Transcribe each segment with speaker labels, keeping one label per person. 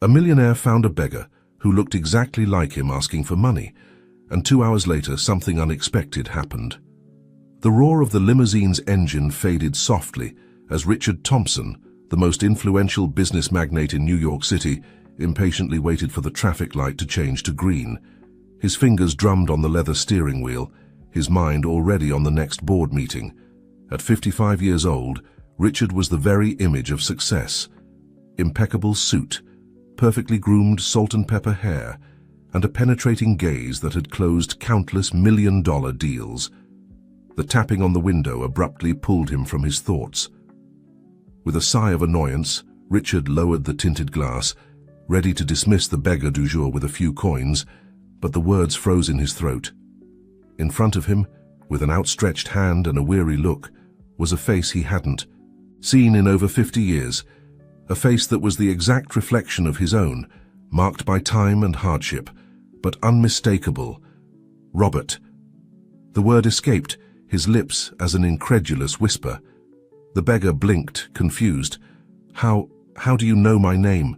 Speaker 1: A millionaire found a beggar who looked exactly like him asking for money, and 2 hours later something unexpected happened. The roar of the limousine's engine faded softly as Richard Thompson, the most influential business magnate in New York City, impatiently waited for the traffic light to change to green. His fingers drummed on the leather steering wheel, his mind already on the next board meeting. At 55 years old, Richard was the very image of success. Impeccable suit, perfectly groomed salt and pepper hair, and a penetrating gaze that had closed countless million-dollar deals. The tapping on the window abruptly pulled him from his thoughts. With a sigh of annoyance, Richard lowered the tinted glass, ready to dismiss the beggar du jour with a few coins, but the words froze in his throat. In front of him, with an outstretched hand and a weary look, was a face he hadn't seen in over 50 years, a face that was the exact reflection of his own, marked by time and hardship, but unmistakable. Robert. The word escaped his lips as an incredulous whisper. The beggar blinked, confused. How do you know my name?"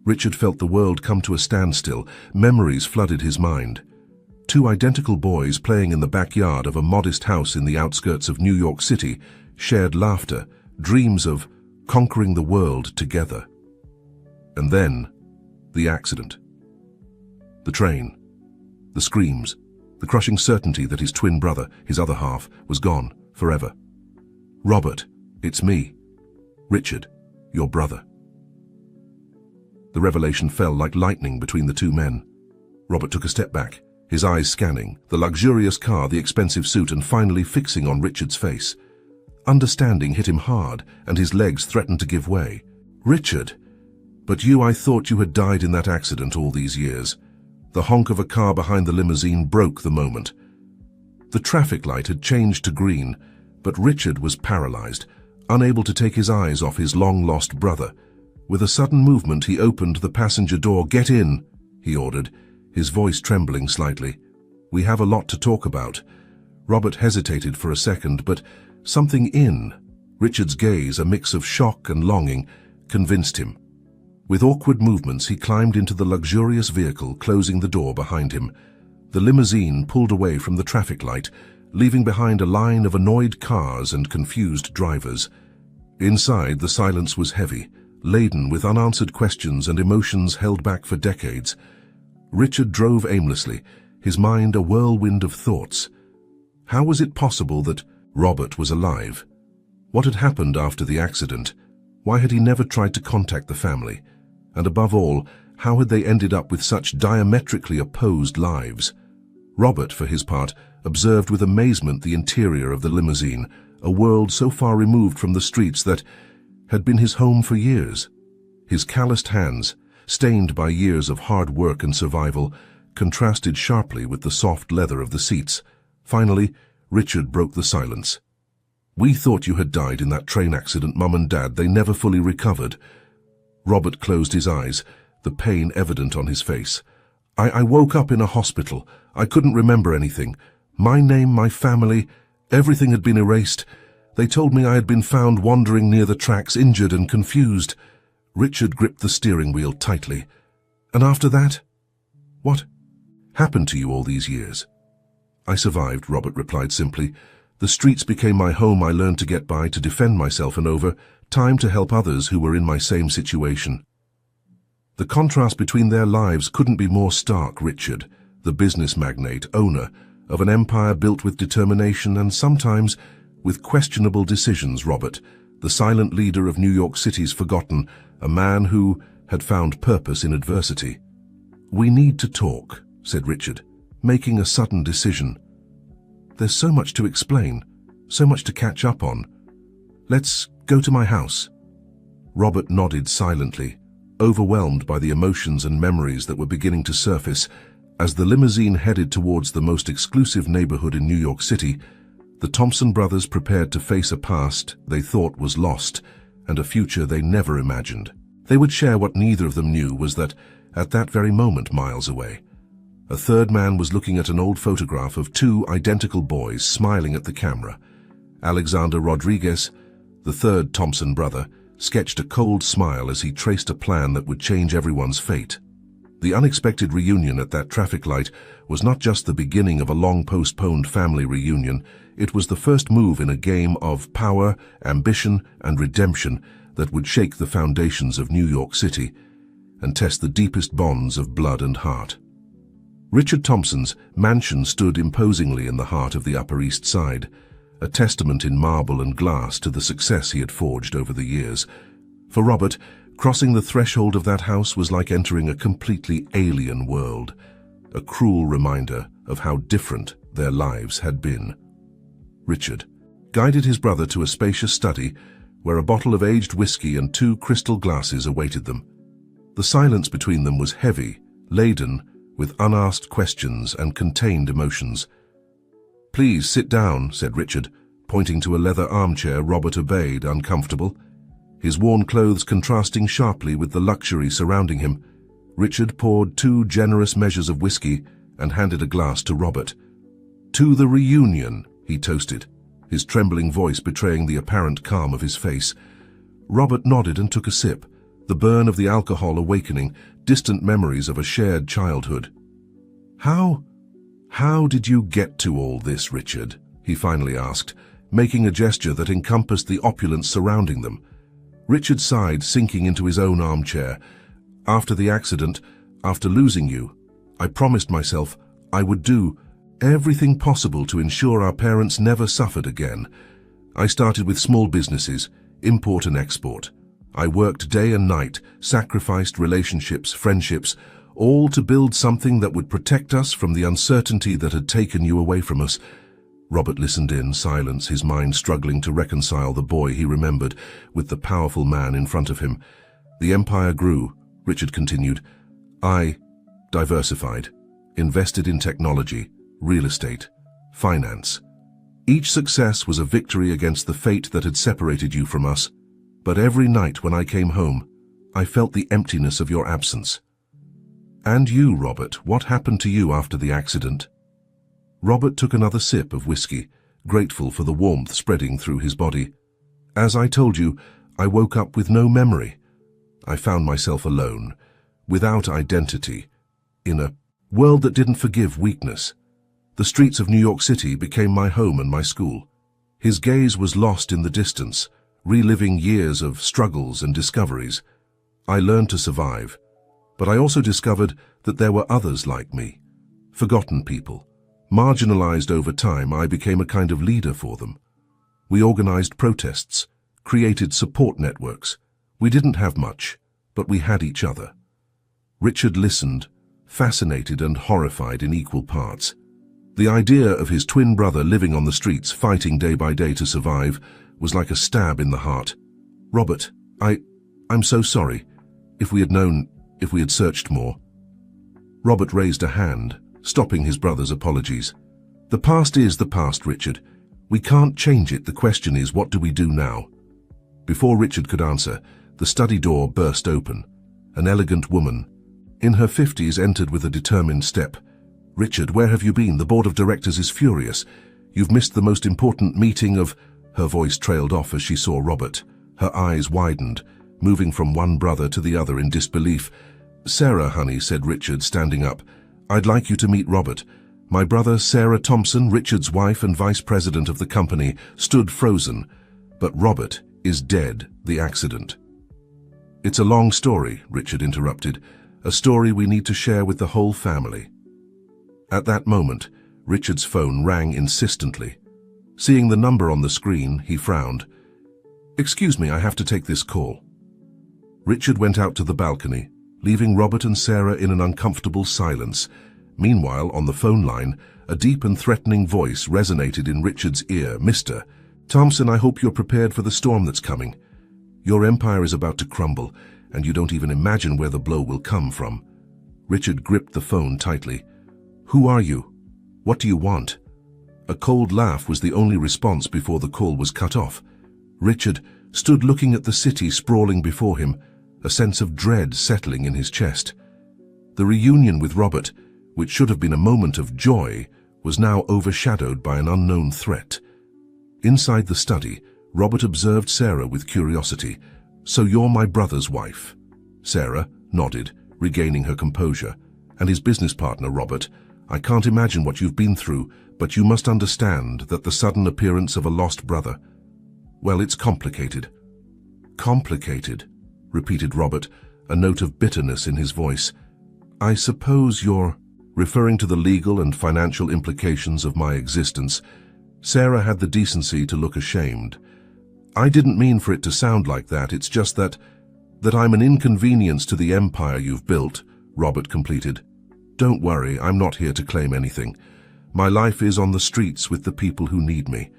Speaker 1: Richard felt the world come to a standstill. Memories flooded his mind. Two identical boys playing in the backyard of a modest house in the outskirts of New York City shared laughter, dreams of conquering the world together. And then, the accident. The train. The screams. The crushing certainty that his twin brother, his other half, was gone, forever. "Robert, it's me. Richard, your brother." The revelation fell like lightning between the two men. Robert took a step back, his eyes scanning the luxurious car, the expensive suit, and finally fixing on Richard's face. Understanding hit him hard, and his legs threatened to give way. "Richard, but I thought you had died in that accident all these years." The honk of a car behind the limousine broke the moment. The traffic light had changed to green, but Richard was paralyzed, unable to take his eyes off his long-lost brother. With a sudden movement, he opened the passenger door. "Get in," he ordered, his voice trembling slightly. "We have a lot to talk about." Robert hesitated for a second, but something in Richard's gaze, a mix of shock and longing, convinced him. With awkward movements, he climbed into the luxurious vehicle, closing the door behind him. The limousine pulled away from the traffic light, leaving behind a line of annoyed cars and confused drivers. Inside, the silence was heavy, laden with unanswered questions and emotions held back for decades. Richard drove aimlessly, his mind a whirlwind of thoughts. How was it possible that Robert was alive? What had happened after the accident? Why had he never tried to contact the family? And above all, how had they ended up with such diametrically opposed lives? Robert, for his part, observed with amazement the interior of the limousine, a world so far removed from the streets that had been his home for years. His calloused hands, stained by years of hard work and survival, contrasted sharply with the soft leather of the seats. Finally, Richard broke the silence. "We thought you had died in that train accident, Mum and Dad. They never fully recovered." Robert closed his eyes, the pain evident on his face. I woke up in a hospital. I couldn't remember anything. My name, my family, everything had been erased. They told me I had been found wandering near the tracks, injured and confused." Richard gripped the steering wheel tightly. "And after that? What happened to you all these years?" "I survived," Robert replied simply. "The streets became my home. I learned to get by, to defend myself, and over time to help others who were in my same situation." The contrast between their lives couldn't be more stark. Richard, the business magnate, owner of an empire built with determination and sometimes with questionable decisions. Robert, the silent leader of New York City's forgotten, a man who had found purpose in adversity. "We need to talk," said Richard, making a sudden decision. "There's so much to explain, so much to catch up on. Let's go to my house." Robert nodded silently, overwhelmed by the emotions and memories that were beginning to surface. As the limousine headed towards the most exclusive neighborhood in New York City, the Thompson brothers prepared to face a past they thought was lost and a future they never imagined. They would share what neither of them knew was that, at that very moment miles away, a third man was looking at an old photograph of two identical boys smiling at the camera. Alexander Rodriguez, the third Thompson brother, sketched a cold smile as he traced a plan that would change everyone's fate. The unexpected reunion at that traffic light was not just the beginning of a long-postponed family reunion, it was the first move in a game of power, ambition, and redemption that would shake the foundations of New York City and test the deepest bonds of blood and heart. Richard Thompson's mansion stood imposingly in the heart of the Upper East Side, a testament in marble and glass to the success he had forged over the years. For Robert, crossing the threshold of that house was like entering a completely alien world, a cruel reminder of how different their lives had been. Richard guided his brother to a spacious study where a bottle of aged whiskey and 2 crystal glasses awaited them. The silence between them was heavy, laden with unasked questions and contained emotions. "Please sit down," said Richard, pointing to a leather armchair. Robert obeyed, uncomfortable, his worn clothes contrasting sharply with the luxury surrounding him. Richard poured 2 generous measures of whiskey and handed a glass to Robert. "To the reunion," he toasted, his trembling voice betraying the apparent calm of his face. Robert nodded and took a sip, the burn of the alcohol awakening distant memories of a shared childhood. How did you get to all this, Richard?" he finally asked, making a gesture that encompassed the opulence surrounding them. Richard sighed, sinking into his own armchair. "After the accident, after losing you, I promised myself I would do everything possible to ensure our parents never suffered again. I started with small businesses, import and export. I worked day and night, sacrificed relationships, friendships, all to build something that would protect us from the uncertainty that had taken you away from us." Robert listened in silence, his mind struggling to reconcile the boy he remembered with the powerful man in front of him. "The empire grew," Richard continued. "I diversified, invested in technology, real estate, finance. Each success was a victory against the fate that had separated you from us. But every night when I came home, I felt the emptiness of your absence." "And you, Robert, what happened to you after the accident?" Robert took another sip of whiskey, grateful for the warmth spreading through his body. "As I told you, I woke up with no memory. I found myself alone, without identity, in a world that didn't forgive weakness. The streets of New York City became my home and my school." His gaze was lost in the distance, reliving years of struggles and discoveries. "I learned to survive, but I also discovered that there were others like me, forgotten people, marginalized over time. I became a kind of leader for them. We organized protests, created support networks. We didn't have much, but we had each other." Richard listened, fascinated and horrified in equal parts. The idea of his twin brother living on the streets, fighting day by day to survive, was like a stab in the heart. "Robert, I'm so sorry. If we had searched more." Robert raised a hand, stopping his brother's apologies. "The past is the past, Richard. We can't change it. The question is, what do we do now?" Before Richard could answer, the study door burst open. An elegant woman, in her 50s, entered with a determined step. "Richard, where have you been? The board of directors is furious. You've missed the most important meeting of—" Her voice trailed off as she saw Robert. Her eyes widened, moving from one brother to the other in disbelief. "Sarah, honey," said Richard, standing up. "I'd like you to meet Robert. My brother, Sarah Thompson, Richard's wife and vice president of the company, stood frozen. But Robert is dead, the accident." "It's a long story," Richard interrupted. "A story we need to share with the whole family." At that moment, Richard's phone rang insistently. Seeing the number on the screen, he frowned. "Excuse me, I have to take this call." Richard went out to the balcony, leaving Robert and Sarah in an uncomfortable silence. Meanwhile, on the phone line, a deep and threatening voice resonated in Richard's ear. "Mr. Thompson, I hope you're prepared for the storm that's coming. Your empire is about to crumble, and you don't even imagine where the blow will come from." Richard gripped the phone tightly. "Who are you? What do you want?" A cold laugh was the only response before the call was cut off. Richard stood looking at the city sprawling before him, a sense of dread settling in his chest. The reunion with Robert, which should have been a moment of joy, was now overshadowed by an unknown threat. Inside the study, Robert observed Sarah with curiosity. "So you're my brother's wife?" Sarah nodded, regaining her composure. "And his business partner, Robert. I can't imagine what you've been through, but you must understand that the sudden appearance of a lost brother, well, it's complicated." "Complicated," repeated Robert, a note of bitterness in his voice. "I suppose you're referring to the legal and financial implications of my existence." Sarah had the decency to look ashamed. "I didn't mean for it to sound like that. It's just that I'm an inconvenience to the empire you've built," Robert completed. "Don't worry, I'm not here to claim anything. My life is on the streets with the people who need me."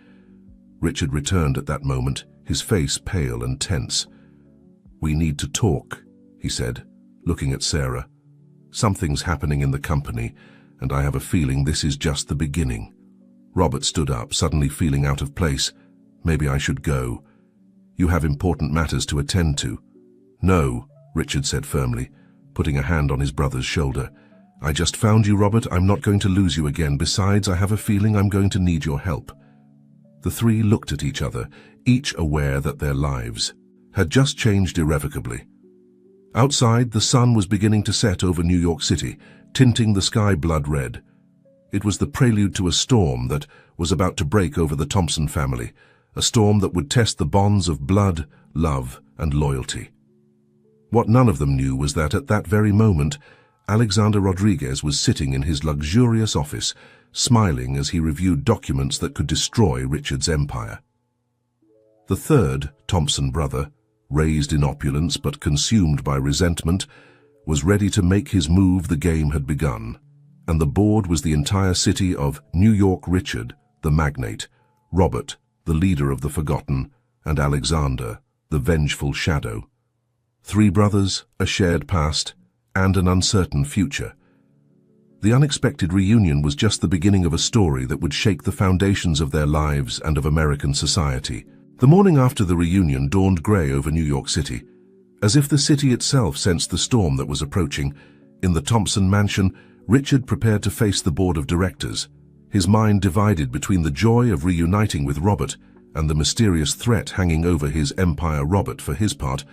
Speaker 1: Richard returned at that moment, his face pale and tense. "We need to talk," he said, looking at Sarah. "Something's happening in the company, and I have a feeling this is just the beginning." Robert stood up, suddenly feeling out of place. "Maybe I should go. You have important matters to attend to." "No," Richard said firmly, putting a hand on his brother's shoulder. "I just found you, Robert. I'm not going to lose you again. Besides, I have a feeling I'm going to need your help." The three looked at each other, each aware that their lives had just changed irrevocably. Outside, the sun was beginning to set over New York City, tinting the sky blood red. It was the prelude to a storm that was about to break over the Thompson family, a storm that would test the bonds of blood, love, and loyalty. What none of them knew was that at that very moment, Alexander Rodriguez was sitting in his luxurious office, smiling as he reviewed documents that could destroy Richard's empire. The third Thompson brother, raised in opulence but consumed by resentment, was ready to make his move. The game had begun, and the board was the entire city of New York: Richard, the magnate; Robert, the leader of the forgotten; and Alexander, the vengeful shadow. Three brothers, a shared past, and an uncertain future. The unexpected reunion was just the beginning of a story that would shake the foundations of their lives and of American society. The morning after the reunion dawned grey over New York City. As if the city itself sensed the storm that was approaching, in the Thompson mansion, Richard prepared to face the board of directors, his mind divided between the joy of reuniting with Robert and the mysterious threat hanging over his empire. Robert, for his part,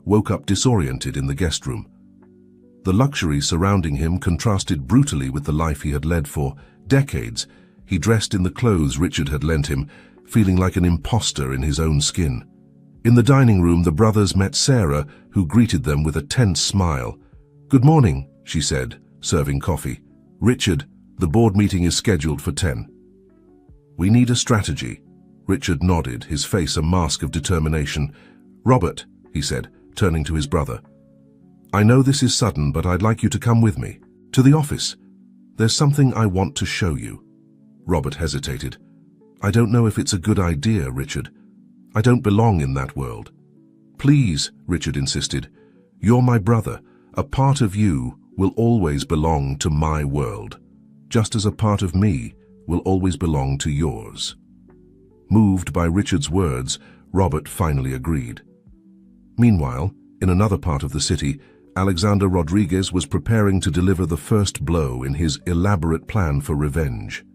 Speaker 1: woke up disoriented in the guest room. The luxury surrounding him contrasted brutally with the life he had led for decades. He dressed in the clothes Richard had lent him, feeling like an imposter in his own skin. In the dining room, the brothers met Sarah, who greeted them with a tense smile. "Good morning," she said, serving coffee. "Richard, the board meeting is scheduled for 10. "We need a strategy." Richard nodded, his face a mask of determination. "Robert," he said, turning to his brother, "I know this is sudden, but I'd like you to come with me to the office. There's something I want to show you." Robert hesitated. "I don't know if it's a good idea, Richard. I don't belong in that world." "Please," Richard insisted. "You're my brother. A part of you will always belong to my world, just as a part of me will always belong to yours." Moved by Richard's words, Robert finally agreed. Meanwhile, in another part of the city, Alexander Rodriguez was preparing to deliver the first blow in his elaborate plan for revenge.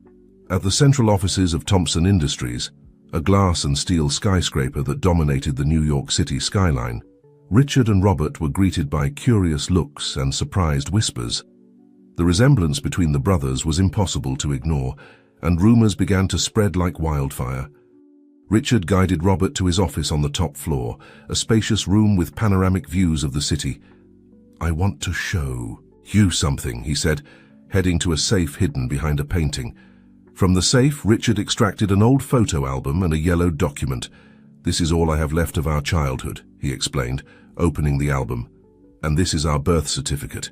Speaker 1: At the central offices of Thompson Industries, a glass and steel skyscraper that dominated the New York City skyline, Richard and Robert were greeted by curious looks and surprised whispers. The resemblance between the brothers was impossible to ignore, and rumors began to spread like wildfire. Richard guided Robert to his office on the top floor, a spacious room with panoramic views of the city. "I want to show you something," he said, heading to a safe hidden behind a painting. From the safe, Richard extracted an old photo album and a yellowed document. "This is all I have left of our childhood," he explained, opening the album. "And this is our birth certificate.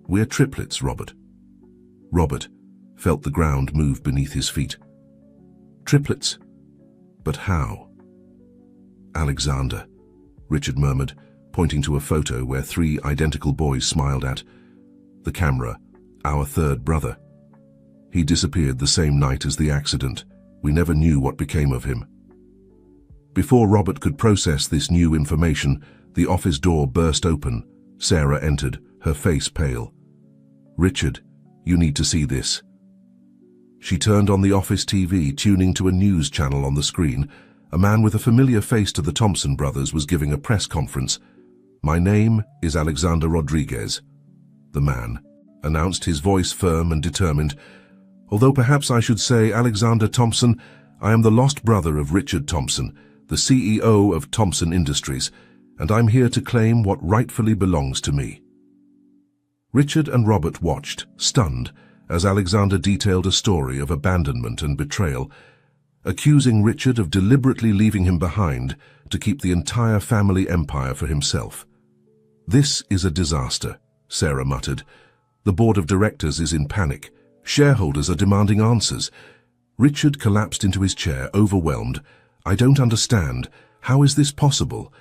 Speaker 1: We're triplets, Robert." Robert felt the ground move beneath his feet. "Triplets? But how?" "Alexander," Richard murmured, pointing to a photo where three identical boys smiled at the camera. "Our third brother. He disappeared the same night as the accident. We never knew what became of him." Before Robert could process this new information, the office door burst open. Sarah entered, her face pale. "Richard, you need to see this." She turned on the office TV, tuning to a news channel on the screen. A man with a familiar face to the Thompson brothers was giving a press conference. "My name is Alexander Rodriguez," the man announced, his voice firm and determined. "Although perhaps I should say Alexander Thompson, I am the lost brother of Richard Thompson, the CEO of Thompson Industries, and I'm here to claim what rightfully belongs to me." Richard and Robert watched, stunned, as Alexander detailed a story of abandonment and betrayal, accusing Richard of deliberately leaving him behind to keep the entire family empire for himself. "This is a disaster," Sarah muttered. "The board of directors is in panic. Shareholders are demanding answers." Richard collapsed into his chair, overwhelmed. "I don't understand. How is this possible?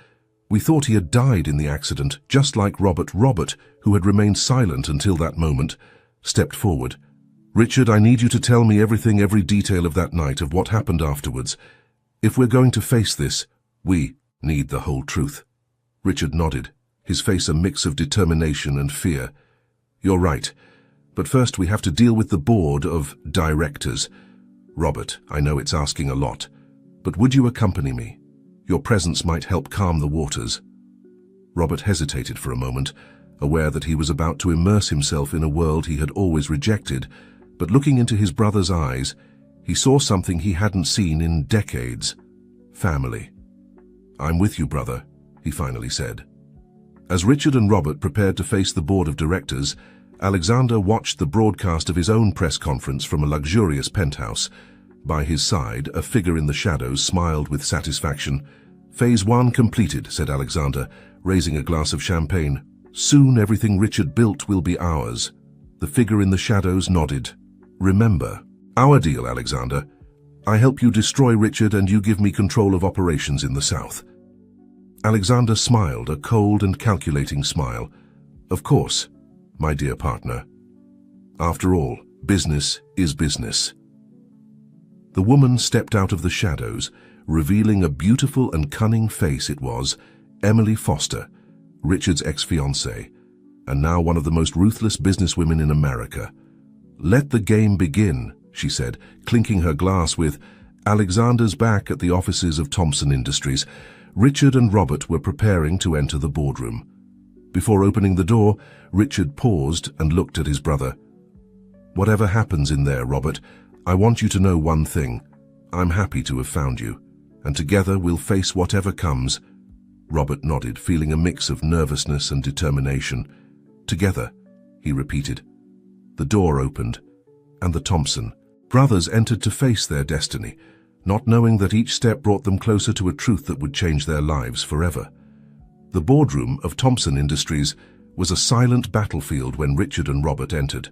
Speaker 1: We thought he had died in the accident, just like Robert. Robert, who had remained silent until that moment, stepped forward. "Richard, I need you to tell me everything, every detail of that night, of what happened afterwards. If we're going to face this, we need the whole truth." Richard nodded, his face a mix of determination and fear. "You're right, but first we have to deal with the board of directors. Robert, I know it's asking a lot, but would you accompany me? Your presence might help calm the waters." Robert hesitated for a moment, aware that he was about to immerse himself in a world he had always rejected, but looking into his brother's eyes, he saw something he hadn't seen in decades: family. "I'm with you, brother," he finally said. As Richard and Robert prepared to face the board of directors, Alexander watched the broadcast of his own press conference from a luxurious penthouse. By his side, a figure in the shadows smiled with satisfaction. "Phase 1 completed," said Alexander, raising a glass of champagne. "Soon everything Richard built will be ours." The figure in the shadows nodded. "Remember, our deal, Alexander. I help you destroy Richard and you give me control of operations in the south." Alexander smiled, a cold and calculating smile. "Of course, my dear partner. After all, business is business." The woman stepped out of the shadows, revealing a beautiful and cunning face. It was Emily Foster, Richard's ex-fiancée, and now one of the most ruthless businesswomen in America. "Let the game begin," she said, clinking her glass with Alexander's back at the offices of Thompson Industries. Richard and Robert were preparing to enter the boardroom. Before opening the door, Richard paused and looked at his brother. "Whatever happens in there, Robert, I want you to know one thing. I'm happy to have found you, and together we'll face whatever comes." Robert nodded, feeling a mix of nervousness and determination. "Together," he repeated. The door opened, and the Thompson brothers entered to face their destiny, not knowing that each step brought them closer to a truth that would change their lives forever. The boardroom of Thompson Industries was a silent battlefield when Richard and Robert entered.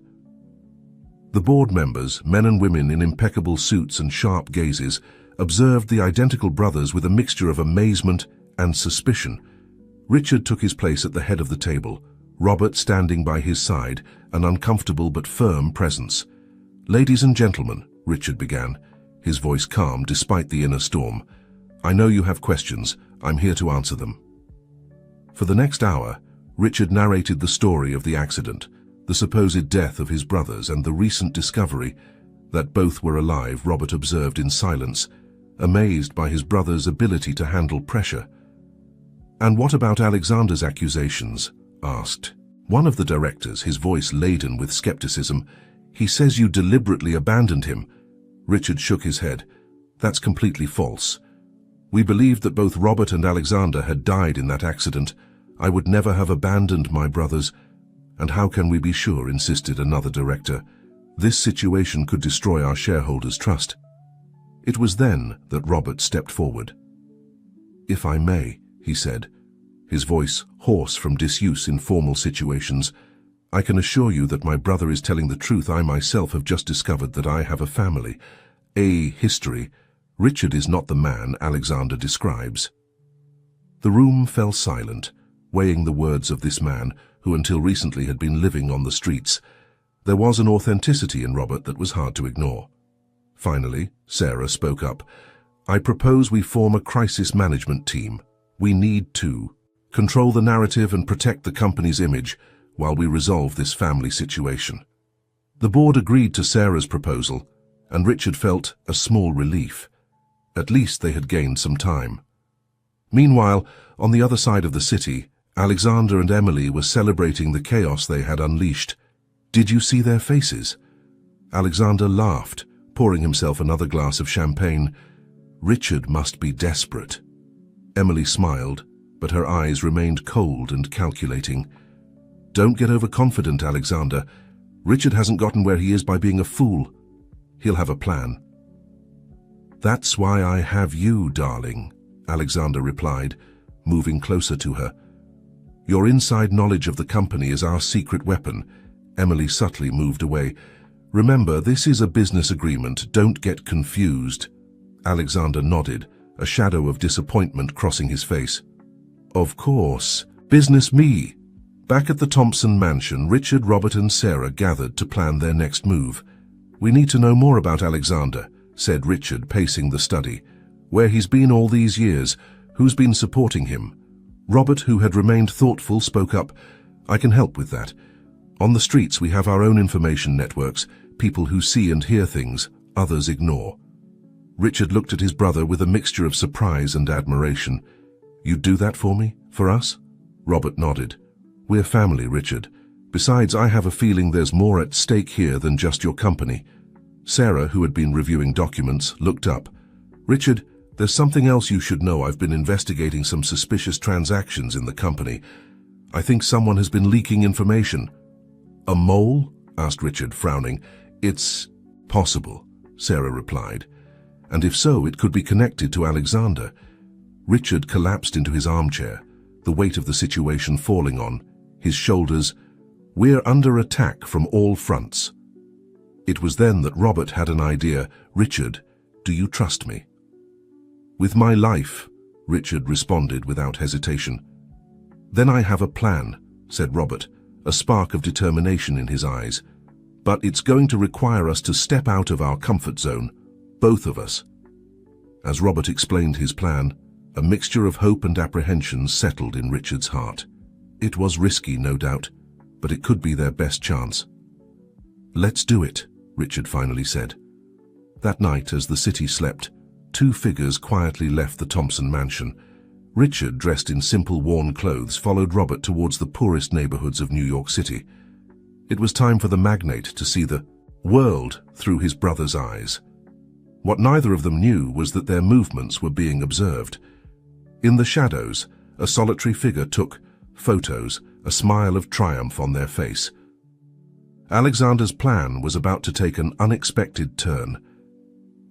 Speaker 1: The board members, men and women in impeccable suits and sharp gazes, observed the identical brothers with a mixture of amazement and suspicion. Richard took his place at the head of the table, Robert standing by his side, an uncomfortable but firm presence. "Ladies and gentlemen," Richard began, his voice calm despite the inner storm, "I know you have questions. I'm here to answer them." For the next hour, Richard narrated the story of the accident, the supposed death of his brothers, and the recent discovery that both were alive. Robert observed in silence, amazed by his brother's ability to handle pressure. "And what about Alexander's accusations?" asked one of the directors, his voice laden with skepticism. "He says you deliberately abandoned him." Richard shook his head. "That's completely false. We believed that both Robert and Alexander had died in that accident. I would never have abandoned my brothers." "And how can we be sure?" insisted another director. "This situation could destroy our shareholders' trust." It was then that Robert stepped forward. "If I may," he said, his voice hoarse from disuse in formal situations, "I can assure you that my brother is telling the truth. I myself have just discovered that I have a family, a history. Richard is not the man Alexander describes." The room fell silent, weighing the words of this man who until recently had been living on the streets. There was an authenticity in Robert that was hard to ignore. Finally, Sarah spoke up. "I propose we form a crisis management team. We need to control the narrative and protect the company's image while we resolve this family situation." The board agreed to Sarah's proposal, and Richard felt a small relief. At least they had gained some time. Meanwhile, on the other side of the city, Alexander and Emily were celebrating the chaos they had unleashed. Did you see their faces? Alexander laughed, pouring himself another glass of champagne. Richard must be desperate. Emily smiled, but her eyes remained cold and calculating. Don't get overconfident, Alexander. Richard hasn't gotten where he is by being a fool. He'll have a plan. That's why I have you, darling, Alexander replied, moving closer to her. Your inside knowledge of the company is our secret weapon. Emily subtly moved away. Remember, this is a business agreement. Don't get confused. Alexander nodded, a shadow of disappointment crossing his face. Of course. Business me. Back at the Thompson mansion, Richard, Robert and Sarah gathered to plan their next move. We need to know more about Alexander, said Richard, pacing the study. Where he's been all these years, who's been supporting him. Robert, who had remained thoughtful, spoke up. I can help with that. On the streets we have our own information networks, people who see and hear things others ignore. Richard looked at his brother with a mixture of surprise and admiration. You'd do that for me? For us? Robert nodded. We're family, Richard. Besides, I have a feeling there's more at stake here than just your company. Sarah, who had been reviewing documents, looked up. Richard, there's something else you should know. I've been investigating some suspicious transactions in the company. I think someone has been leaking information. A mole? Asked Richard, frowning. It's possible, Sarah replied. And if so, it could be connected to Alexander. Richard collapsed into his armchair, the weight of the situation falling on his shoulders. We're under attack from all fronts. It was then that Robert had an idea. Richard, do you trust me? With my life, Richard responded without hesitation. Then I have a plan, said Robert, a spark of determination in his eyes. But it's going to require us to step out of our comfort zone, both of us. As Robert explained his plan, a mixture of hope and apprehension settled in Richard's heart. It was risky, no doubt, but it could be their best chance. Let's do it, Richard finally said. That night, as the city slept, two figures quietly left the Thompson mansion. Richard, dressed in simple, worn clothes, followed Robert towards the poorest neighborhoods of New York City. It was time for the magnate to see the world through his brother's eyes. What neither of them knew was that their movements were being observed. In the shadows, a solitary figure took photos, a smile of triumph on their face. Alexander's plan was about to take an unexpected turn.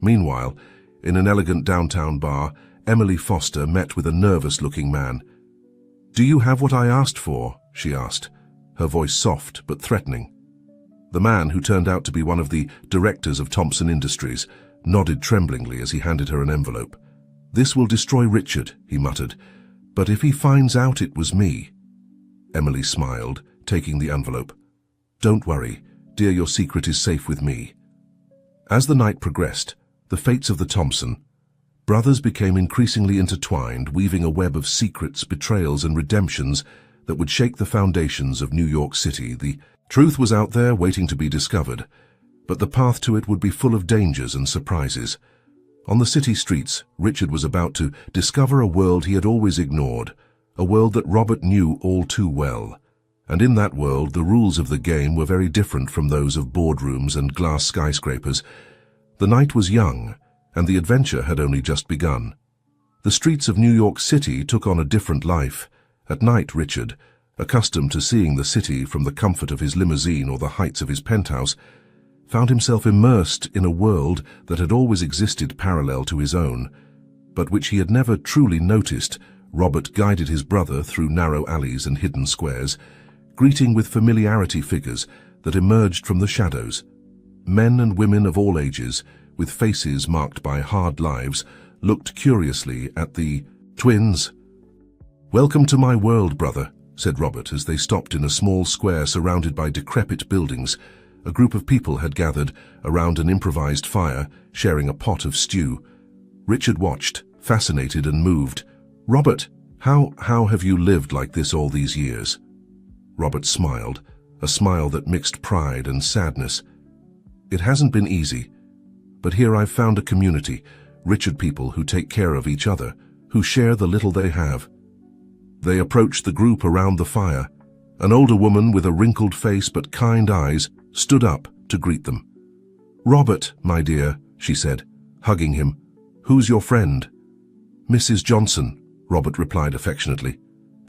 Speaker 1: Meanwhile, in an elegant downtown bar, Emily Foster met with a nervous-looking man. Do you have what I asked for? She asked, her voice soft but threatening. The man, who turned out to be one of the directors of Thompson Industries, nodded tremblingly as he handed her an envelope. This will destroy Richard, he muttered, but if he finds out it was me. Emily smiled, taking the envelope. Don't worry, dear, your secret is safe with me. As the night progressed, the fates of the Thompson brothers became increasingly intertwined, weaving a web of secrets, betrayals, and redemptions that would shake the foundations of New York City. The truth was out there, waiting to be discovered, but the path to it would be full of dangers and surprises. On the city streets, Richard was about to discover a world he had always ignored, a world that Robert knew all too well. And in that world, the rules of the game were very different from those of boardrooms and glass skyscrapers. The night was young, and the adventure had only just begun. The streets of New York City took on a different life. At night, Richard, accustomed to seeing the city from the comfort of his limousine or the heights of his penthouse, found himself immersed in a world that had always existed parallel to his own, but which he had never truly noticed. Robert guided his brother through narrow alleys and hidden squares, greeting with familiarity figures that emerged from the shadows. Men and women of all ages, with faces marked by hard lives, looked curiously at the twins. Welcome to my world, brother, said Robert as they stopped in a small square surrounded by decrepit buildings. A group of people had gathered around an improvised fire, sharing a pot of stew. Richard watched, fascinated and moved. Robert, how have you lived like this all these years? Robert smiled, a smile that mixed pride and sadness. It hasn't been easy, but here I've found a community, Richard people who take care of each other, who share the little they have. They approached the group around the fire. An older woman with a wrinkled face but kind eyes stood up to greet them. "Robert, my dear," she said, hugging him. "Who's your friend?" "Mrs. Johnson," Robert replied affectionately.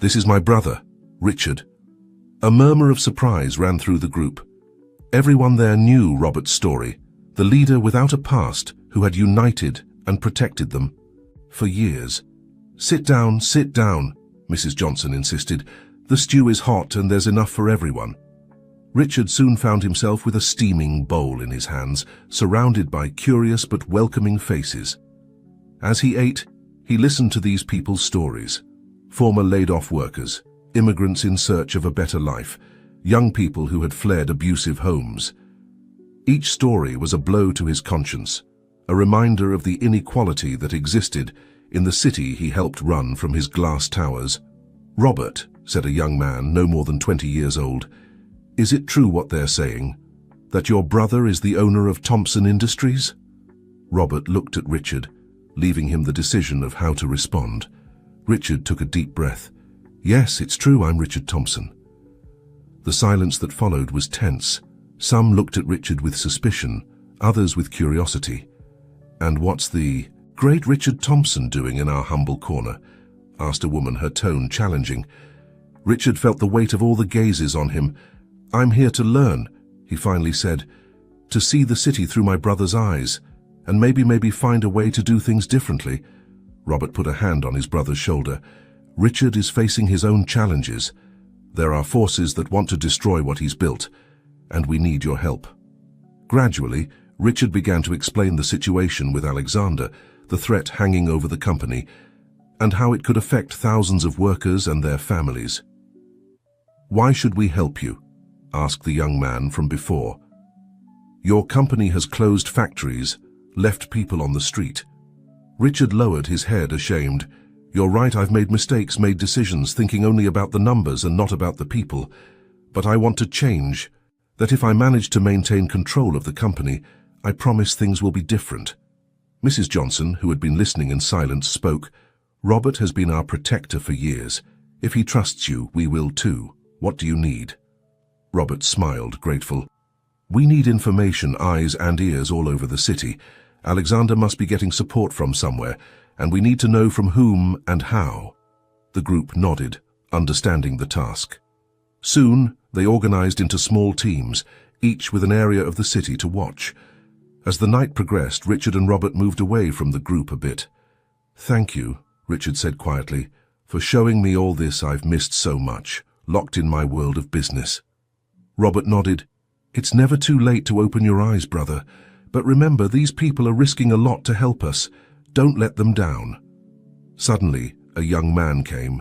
Speaker 1: "This is my brother, Richard." A murmur of surprise ran through the group. Everyone there knew Robert's story, the leader without a past who had united and protected them for years. Sit down, Mrs. Johnson insisted. "The stew is hot and there's enough for everyone." Richard soon found himself with a steaming bowl in his hands, surrounded by curious but welcoming faces. As he ate, he listened to these people's stories. Former laid-off workers, immigrants in search of a better life, young people who had fled abusive homes. Each story was a blow to his conscience, a reminder of the inequality that existed in the city he helped run from his glass towers. "Robert," said a young man no more than 20 years old, "is it true what they're saying, that your brother is the owner of Thompson Industries?" Robert looked at Richard, leaving him the decision of how to respond. Richard took a deep breath. "Yes, it's true, I'm Richard Thompson." The silence that followed was tense. Some looked at Richard with suspicion, others with curiosity. "And what's the great Richard Thompson doing in our humble corner?" asked a woman, her tone challenging. Richard felt the weight of all the gazes on him. "I'm here to learn," he finally said, "to see the city through my brother's eyes, and maybe find a way to do things differently." Robert put a hand on his brother's shoulder. "Richard is facing his own challenges. There are forces that want to destroy what he's built, and we need your help." Gradually, Richard began to explain the situation with Alexander, the threat hanging over the company, and how it could affect thousands of workers and their families. "Why should we help you?" asked the young man from before. "Your company has closed factories, left people on the street." Richard lowered his head, ashamed. "You're right, I've made mistakes, made decisions, thinking only about the numbers and not about the people. But I want to change, that if I manage to maintain control of the company, I promise things will be different." Mrs. Johnson, who had been listening in silence, spoke. "Robert has been our protector for years. If he trusts you, we will too. What do you need?" Robert smiled, grateful. "We need information, eyes and ears all over the city. Alexander must be getting support from somewhere, and we need to know from whom and how." The group nodded, understanding the task. Soon, they organized into small teams, each with an area of the city to watch. As the night progressed, Richard and Robert moved away from the group a bit. "Thank you," Richard said quietly, "for showing me all this I've missed so much, locked in my world of business." Robert nodded. "It's never too late to open your eyes, brother. But remember, these people are risking a lot to help us. Don't let them down." Suddenly, a young man came,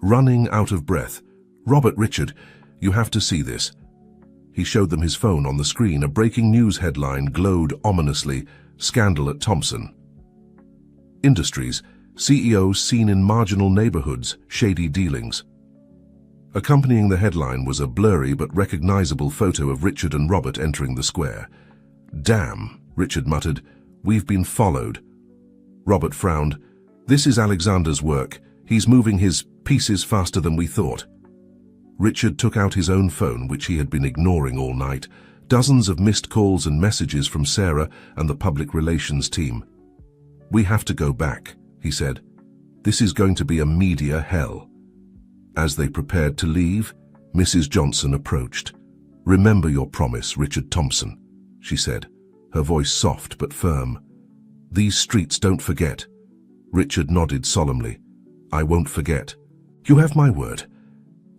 Speaker 1: running out of breath. "Robert, Richard, you have to see this." He showed them his phone on the screen. A breaking news headline glowed ominously. "Scandal at Thompson Industries. CEO seen in marginal neighborhoods, shady dealings." Accompanying the headline was a blurry but recognizable photo of Richard and Robert entering the square. "Damn," Richard muttered. "We've been followed." Robert frowned. "This is Alexander's work. He's moving his pieces faster than we thought." Richard took out his own phone, which he had been ignoring all night. Dozens of missed calls and messages from Sarah and the public relations team. "We have to go back," he said. "This is going to be a media hell." As they prepared to leave, Mrs. Johnson approached. "Remember your promise, Richard Thompson," she said, her voice soft but firm. "These streets don't forget." Richard nodded solemnly. "I won't forget. You have my word."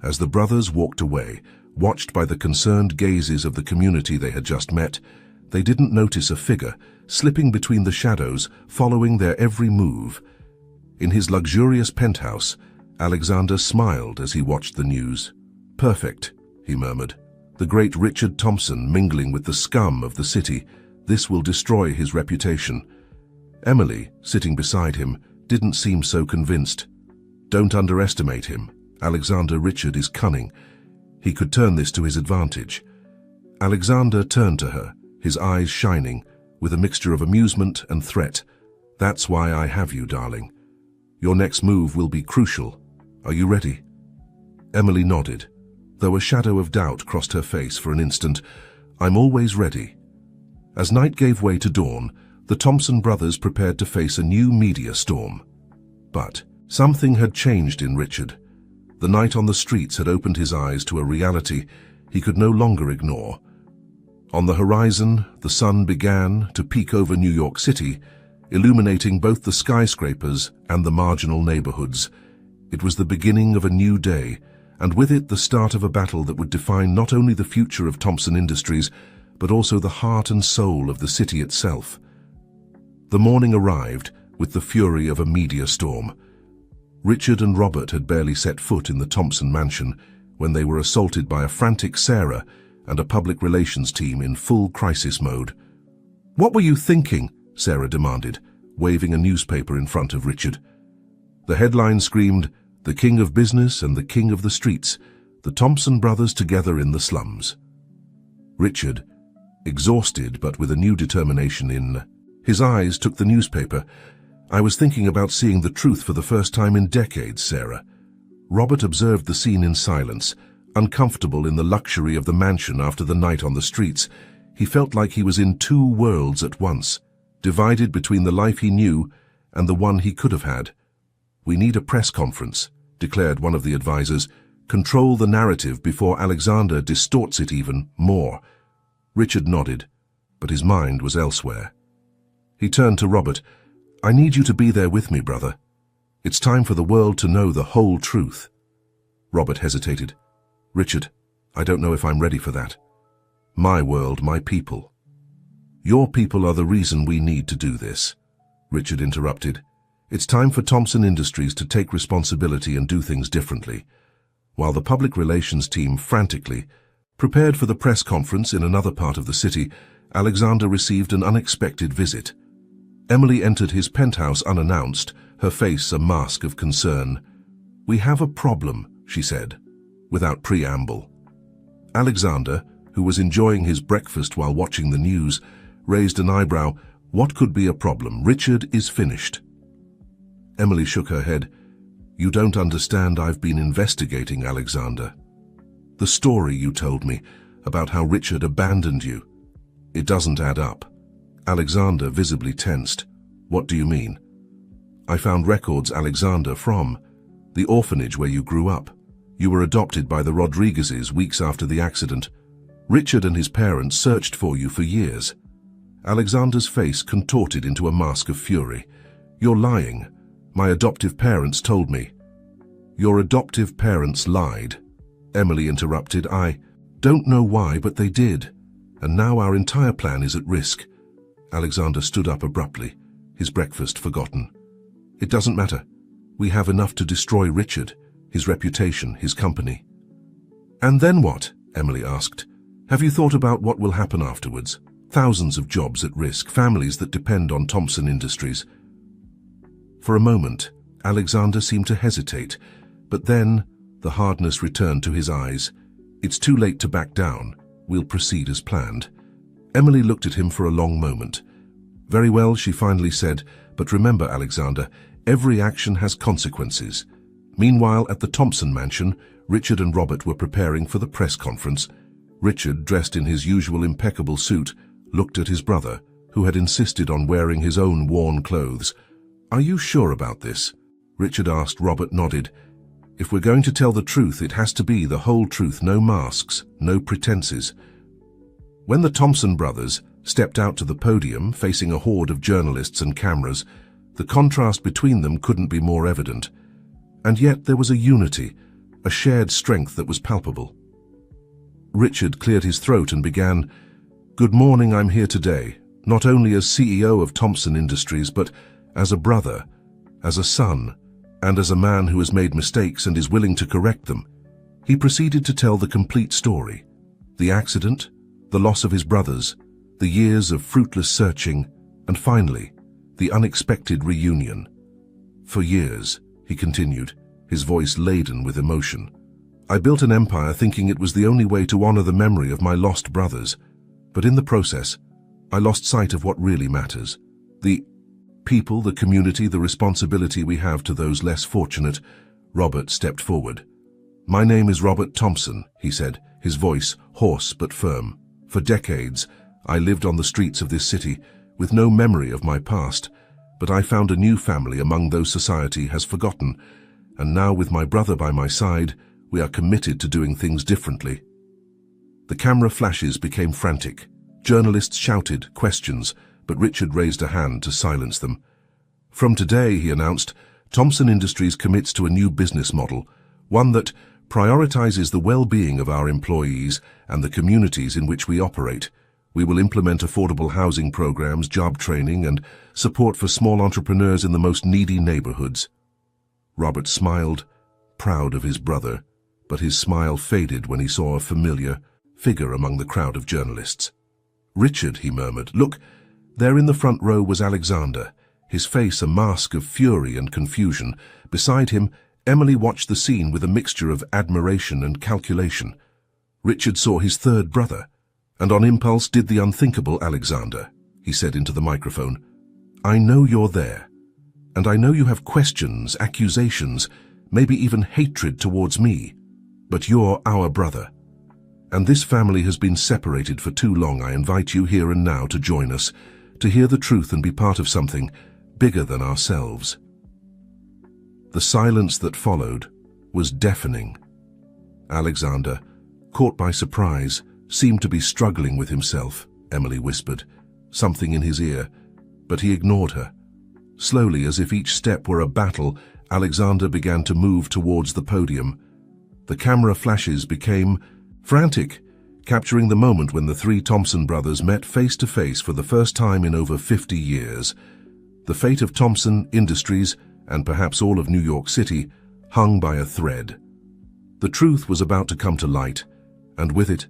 Speaker 1: As the brothers walked away, watched by the concerned gazes of the community they had just met, they didn't notice a figure slipping between the shadows, following their every move. In his luxurious penthouse, Alexander smiled as he watched the news. "Perfect," he murmured. "The great Richard Thompson mingling with the scum of the city. This will destroy his reputation." Emily, sitting beside him, didn't seem so convinced. "Don't underestimate him. Alexander Richard is cunning. He could turn this to his advantage." Alexander turned to her, his eyes shining, with a mixture of amusement and threat. That's why I have you, darling. Your next move will be crucial. Are you ready? Emily nodded, though a shadow of doubt crossed her face for an instant. I'm always ready. As night gave way to dawn, the Thompson brothers prepared to face a new media storm. But something had changed in Richard. The night on the streets had opened his eyes to a reality he could no longer ignore. On the horizon, the sun began to peek over New York City, illuminating both the skyscrapers and the marginal neighborhoods. It was the beginning of a new day, and with it the start of a battle that would define not only the future of Thompson Industries, but also the heart and soul of the city itself. The morning arrived with the fury of a media storm. Richard and Robert had barely set foot in the Thompson mansion when they were assaulted by a frantic Sarah and a public relations team in full crisis mode. "What were you thinking?" Sarah demanded, waving a newspaper in front of Richard. The headline screamed, "The King of Business and the King of the Streets, the Thompson brothers together in the slums." Richard, exhausted but with a new determination in his eyes, took the newspaper. "I was thinking about seeing the truth for the first time in decades, Sarah." Robert observed the scene in silence, uncomfortable in the luxury of the mansion after the night on the streets. He felt like he was in two worlds at once, divided between the life he knew and the one he could have had. "We need a press conference," declared one of the advisors. "Control the narrative before Alexander distorts it even more." Richard nodded, but his mind was elsewhere. He turned to Robert. "I need you to be there with me, brother. It's time for the world to know the whole truth." Robert hesitated. "Richard, I don't know if I'm ready for that. My world, my people." "Your people are the reason we need to do this," Richard interrupted. "It's time for Thompson Industries to take responsibility and do things differently." While the public relations team frantically prepared for the press conference in another part of the city, Alexander received an unexpected visit. Emily entered his penthouse unannounced, her face a mask of concern. "We have a problem," she said, without preamble. Alexander, who was enjoying his breakfast while watching the news, raised an eyebrow. "What could be a problem? Richard is finished." Emily shook her head. "You don't understand. I've been investigating, Alexander. The story you told me about how Richard abandoned you, it doesn't add up." Alexander visibly tensed. "What do you mean?" "I found records, Alexander, from the orphanage where you grew up. You were adopted by the Rodriguezes weeks after the accident. Richard and his parents searched for you for years." Alexander's face contorted into a mask of fury. "You're lying. My adoptive parents told me." "Your adoptive parents lied," Emily interrupted. "I don't know why, but they did. And now our entire plan is at risk." Alexander stood up abruptly, his breakfast forgotten. "It doesn't matter. We have enough to destroy Richard, his reputation, his company." "And then what?" Emily asked. "Have you thought about what will happen afterwards? Thousands of jobs at risk, families that depend on Thompson Industries." For a moment, Alexander seemed to hesitate, but then the hardness returned to his eyes. "It's too late to back down. We'll proceed as planned." Emily looked at him for a long moment. "Very well," she finally said, "but remember, Alexander, every action has consequences." Meanwhile, at the Thompson mansion, Richard and Robert were preparing for the press conference. Richard, dressed in his usual impeccable suit, looked at his brother, who had insisted on wearing his own worn clothes. "Are you sure about this?" Richard asked. Robert nodded. "If we're going to tell the truth, it has to be the whole truth, no masks, no pretenses." When the Thompson brothers stepped out to the podium, facing a horde of journalists and cameras, the contrast between them couldn't be more evident. And yet there was a unity, a shared strength that was palpable. Richard cleared his throat and began, "Good morning, I'm here today, not only as CEO of Thompson Industries, but as a brother, as a son, and as a man who has made mistakes and is willing to correct them." He proceeded to tell the complete story. The accident, the loss of his brothers, the years of fruitless searching, and finally, the unexpected reunion. "For years," he continued, his voice laden with emotion, "I built an empire thinking it was the only way to honor the memory of my lost brothers. But in the process, I lost sight of what really matters. The People, the community, the responsibility we have to those less fortunate. Robert stepped forward. "My name is Robert Thompson," he said, his voice hoarse but firm. "For decades, I lived on the streets of this city, with no memory of my past, but I found a new family among those society has forgotten, and now with my brother by my side, we are committed to doing things differently." The camera flashes became frantic. Journalists shouted questions, but Richard raised a hand to silence them. "From today," he announced, "Thompson Industries commits to a new business model, one that prioritizes the well-being of our employees and the communities in which we operate. We will implement affordable housing programs, job training, and support for small entrepreneurs in the most needy neighborhoods." Robert smiled, proud of his brother, but his smile faded when he saw a familiar figure among the crowd of journalists. "Richard," he murmured, "look, there in the front row was Alexander, his face a mask of fury and confusion. Beside him, Emily watched the scene with a mixture of admiration and calculation. Richard saw his third brother, and on impulse did the unthinkable. "Alexander," he said into the microphone, "I know you're there, and I know you have questions, accusations, maybe even hatred towards me, but you're our brother. And this family has been separated for too long. I invite you here and now to join us, to hear the truth and be part of something bigger than ourselves." The silence that followed was deafening. Alexander, caught by surprise, seemed to be struggling with himself. Emily whispered, something in his ear, but he ignored her. Slowly, as if each step were a battle, Alexander began to move towards the podium. The camera flashes became frantic, capturing the moment when the three Thompson brothers met face to face for the first time in over 50 years. The fate of Thompson Industries, and perhaps all of New York City, hung by a thread. The truth was about to come to light, and with it,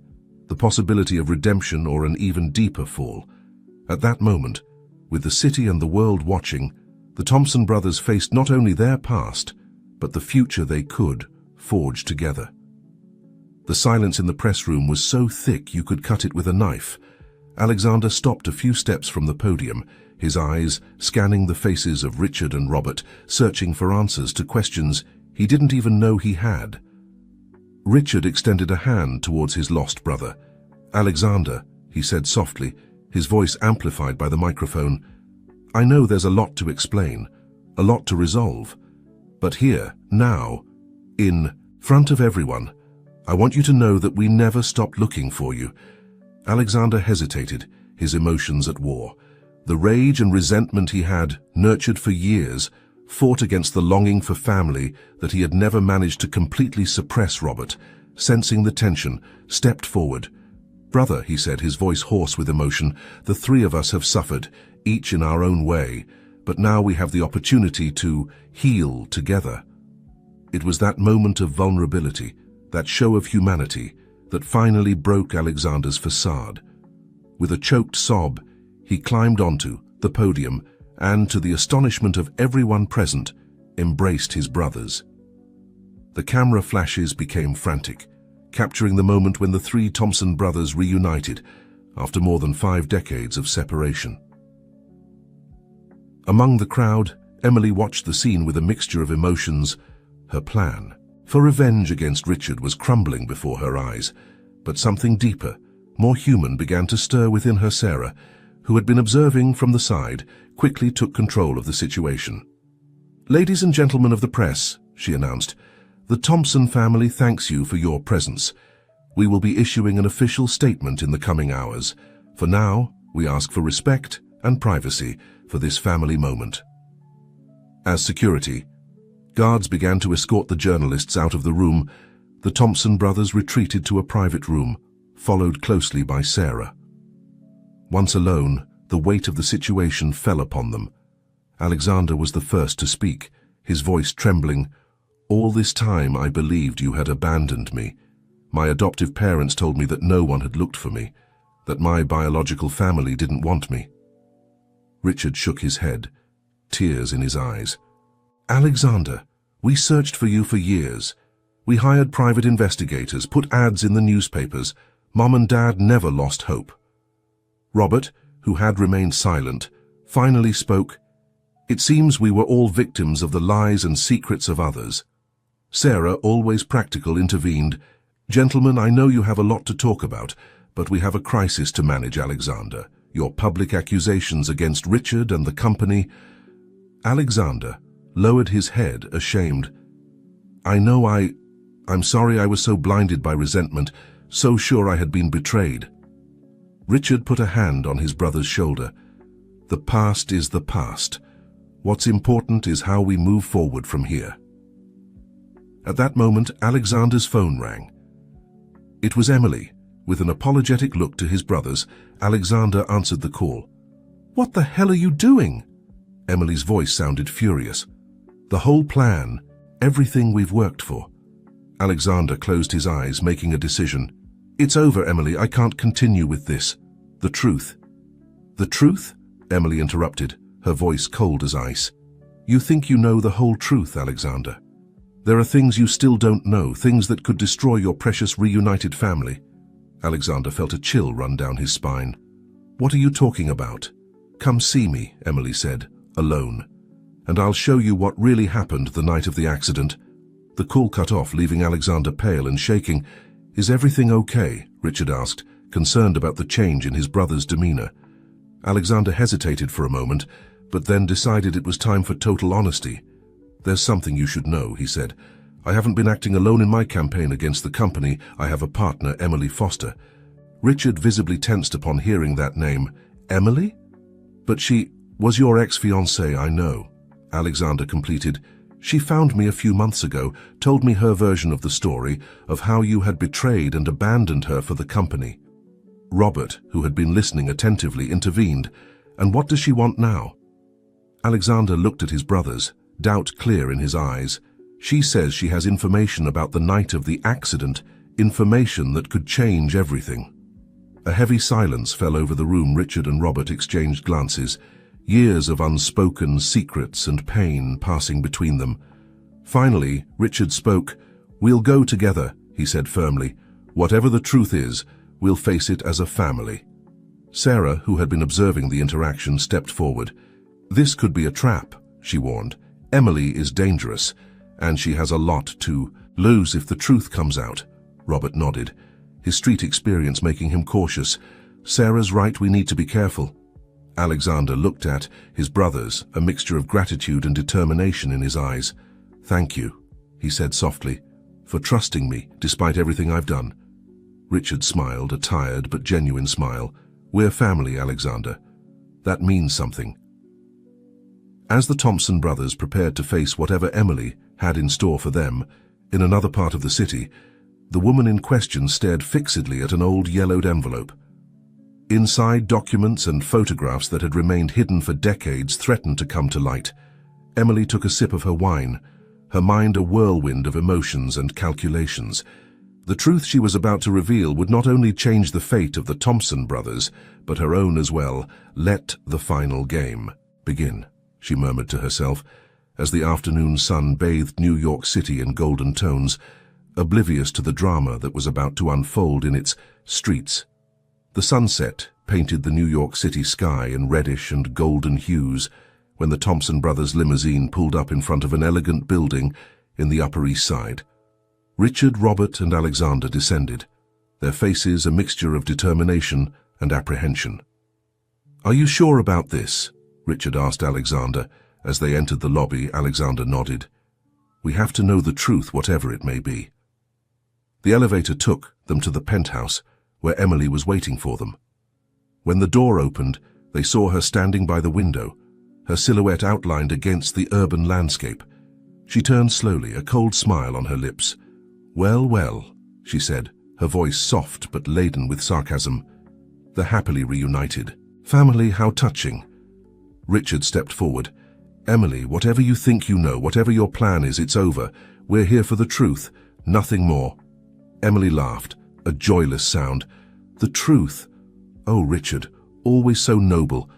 Speaker 1: the possibility of redemption or an even deeper fall. At that moment, with the city and the world watching, the Thompson brothers faced not only their past, but the future they could forge together. The silence in the press room was so thick you could cut it with a knife. Alexander stopped a few steps from the podium, his eyes scanning the faces of Richard and Robert, searching for answers to questions he didn't even know he had. Richard extended a hand towards his lost brother. "Alexander," he said softly, his voice amplified by the microphone, "I know there's a lot to explain, a lot to resolve. But here, now, in front of everyone, I want you to know that we never stopped looking for you." Alexander hesitated, his emotions at war. The rage and resentment he had, nurtured for years, fought against the longing for family that he had never managed to completely suppress. Robert, sensing the tension, stepped forward. "Brother," he said, his voice hoarse with emotion, "the three of us have suffered, each in our own way, but now we have the opportunity to heal together." It was that moment of vulnerability, that show of humanity, that finally broke Alexander's facade. With a choked sob, he climbed onto the podium and, to the astonishment of everyone present, embraced his brothers. The camera flashes became frantic, capturing the moment when the three Thompson brothers reunited after more than 5 decades of separation. Among the crowd, Emily watched the scene with a mixture of emotions. Her plan for revenge against Richard was crumbling before her eyes, but something deeper, more human, began to stir within her. Sarah, who had been observing from the side, quickly took control of the situation. "Ladies and gentlemen of the press," she announced, "the Thompson family thanks you for your presence. We will be issuing an official statement in the coming hours. For now, we ask for respect and privacy for this family moment." As security guards began to escort the journalists out of the room, the Thompson brothers retreated to a private room, followed closely by Sarah. Once alone, the weight of the situation fell upon them. Alexander was the first to speak, his voice trembling. "All this time I believed you had abandoned me. My adoptive parents told me that no one had looked for me, that my biological family didn't want me." Richard shook his head, tears in his eyes. "Alexander, we searched for you for years. We hired private investigators, put ads in the newspapers. Mom and Dad never lost hope." Robert, who had remained silent, finally spoke. It seems we were all victims of the lies and secrets of others. Sarah, always practical, intervened. Gentlemen, I know you have a lot to talk about, but we have a crisis to manage, Alexander. Your public accusations against Richard and the company. Alexander lowered his head, ashamed. I'm sorry I was so blinded by resentment, so sure I had been betrayed. Richard put a hand on his brother's shoulder. The past is the past. What's important is how we move forward from here. At that moment, Alexander's phone rang. It was Emily. With an apologetic look to his brothers, Alexander answered the call. "What the hell are you doing?" Emily's voice sounded furious. "The whole plan, everything we've worked for." Alexander closed his eyes, making a decision. "It's over, Emily. I can't continue with this. The truth." "The truth?" Emily interrupted, her voice cold as ice. "You think you know the whole truth, Alexander. There are things you still don't know, things that could destroy your precious reunited family." Alexander felt a chill run down his spine. "What are you talking about?" "Come see me," Emily said, alone, "and I'll show you what really happened the night of the accident." The call cut off, leaving Alexander pale and shaking. "Is everything okay?" Richard asked, concerned about the change in his brother's demeanor. Alexander hesitated for a moment, but then decided it was time for total honesty. "There's something you should know," he said. "I haven't been acting alone in my campaign against the company. I have a partner, Emily Foster." Richard visibly tensed upon hearing that name. "Emily? But she was your ex-fiancée, I know," Alexander completed. "She found me a few months ago, told me her version of the story, of how you had betrayed and abandoned her for the company." Robert, who had been listening attentively, intervened. "And what does she want now?" Alexander looked at his brothers, doubt clear in his eyes. "She says she has information about the night of the accident, information that could change everything." A heavy silence fell over the room. Richard and Robert exchanged glances, years of unspoken secrets and pain passing between them. Finally, Richard spoke. "We'll go together," he said firmly. "Whatever the truth is, we'll face it as a family." Sarah, who had been observing the interaction, stepped forward. "This could be a trap," she warned. "Emily is dangerous, and she has a lot to lose if the truth comes out." Robert nodded, his street experience making him cautious. "Sarah's right, we need to be careful." Alexander looked at his brothers, a mixture of gratitude and determination in his eyes. "Thank you," he said softly, "for trusting me despite everything I've done." Richard smiled, a tired but genuine smile. "We're family, Alexander. That means something." As the Thompson brothers prepared to face whatever Emily had in store for them, in another part of the city, the woman in question stared fixedly at an old yellowed envelope. Inside, documents and photographs that had remained hidden for decades threatened to come to light. Emily took a sip of her wine, her mind a whirlwind of emotions and calculations. The truth she was about to reveal would not only change the fate of the Thompson brothers, but her own as well. "Let the final game begin," she murmured to herself, as the afternoon sun bathed New York City in golden tones, oblivious to the drama that was about to unfold in its streets. The sunset painted the New York City sky in reddish and golden hues when the Thompson brothers' limousine pulled up in front of an elegant building in the Upper East Side. Richard, Robert, and Alexander descended, their faces a mixture of determination and apprehension. "Are you sure about this?" Richard asked Alexander. As they entered the lobby, Alexander nodded. "We have to know the truth, whatever it may be." The elevator took them to the penthouse, where Emily was waiting for them. When the door opened, they saw her standing by the window, her silhouette outlined against the urban landscape. She turned slowly, a cold smile on her lips. "Well, well," she said, her voice soft but laden with sarcasm. "The happily reunited. Family, how touching." Richard stepped forward. "Emily, whatever you think you know, whatever your plan is, it's over. We're here for the truth, nothing more." Emily laughed, a joyless sound. "The truth? Oh, Richard, always so noble.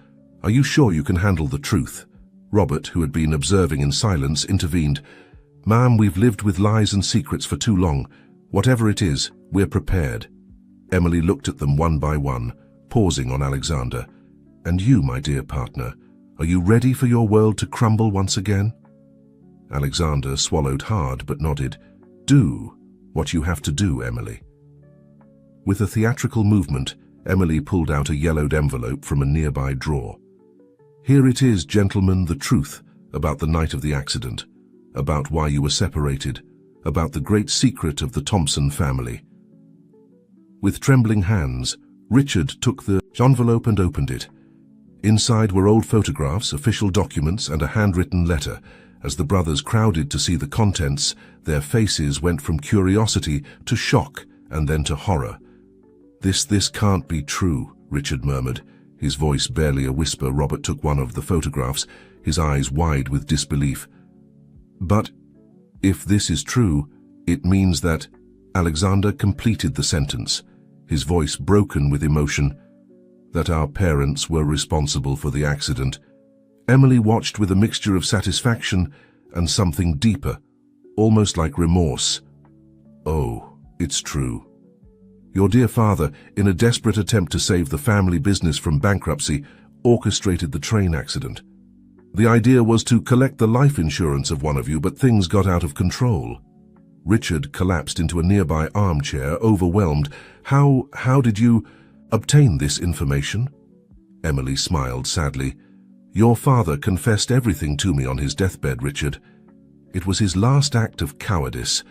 Speaker 1: Are you sure you can handle the truth?" Robert, who had been observing in silence, intervened. "Ma'am, we've lived with lies and secrets for too long. Whatever it is, we're prepared." Emily looked at them one by one, pausing on Alexander. "And you, my dear partner, Are you ready for your world to crumble once again? Alexander swallowed hard but nodded. Do what you have to do, Emily. With a theatrical movement, Emily pulled out a yellowed envelope from a nearby drawer. Here it is, gentlemen, the truth about the night of the accident, about why you were separated, about the great secret of the Thompson family. With trembling hands, Richard took the envelope and opened it. Inside were old photographs, official documents, and a handwritten letter. As the brothers crowded to see the contents, their faces went from curiosity to shock and then to horror. This can't be true, Richard murmured, his voice barely a whisper. Robert took one of the photographs, his eyes wide with disbelief. But if this is true, it means that Alexander completed the sentence, his voice broken with emotion, that our parents were responsible for the accident. Emily watched with a mixture of satisfaction and something deeper, almost like remorse. Oh, it's true. Your dear father, in a desperate attempt to save the family business from bankruptcy, orchestrated the train accident. The idea was to collect the life insurance of one of you, but things got out of control. Richard collapsed into a nearby armchair, overwhelmed. How did you obtain this information? Emily smiled sadly. Your father confessed everything to me on his deathbed, Richard. It was his last act of cowardice,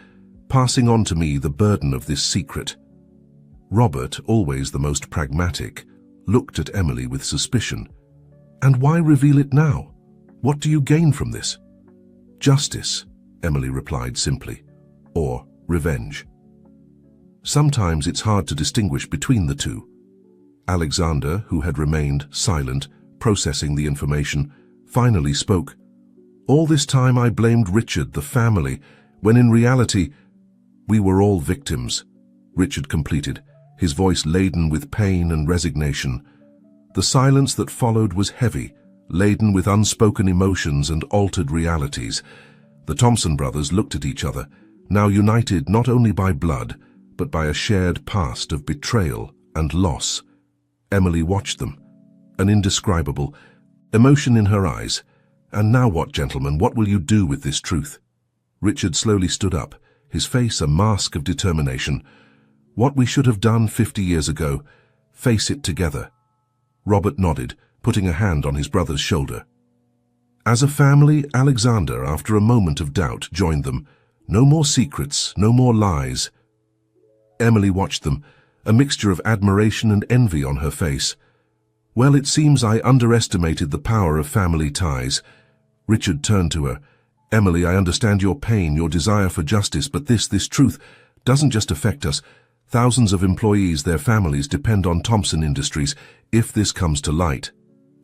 Speaker 1: passing on to me the burden of this secret. Robert, always the most pragmatic, looked at Emily with suspicion. And why reveal it now? What do you gain from this? Justice, Emily replied simply, or revenge. Sometimes it's hard to distinguish between the two. Alexander, who had remained silent, processing the information, finally spoke. All this time I blamed Richard, the family, when in reality, we were all victims, Richard completed, his voice laden with pain and resignation. The silence that followed was heavy, laden with unspoken emotions and altered realities. The Thompson brothers looked at each other, now united not only by blood, but by a shared past of betrayal and loss. Emily watched them, an indescribable emotion in her eyes. And now what, gentlemen? What will you do with this truth? Richard slowly stood up, his face a mask of determination. What we should have done 50 years ago, face it together. Robert nodded, putting a hand on his brother's shoulder. As a family, Alexander, after a moment of doubt, joined them. No more secrets, no more lies. Emily watched them, a mixture of admiration and envy on her face. Well, it seems I underestimated the power of family ties. Richard turned to her. Emily, I understand your pain, your desire for justice, but this truth doesn't just affect us. Thousands of employees, their families, depend on Thompson Industries. If this comes to light,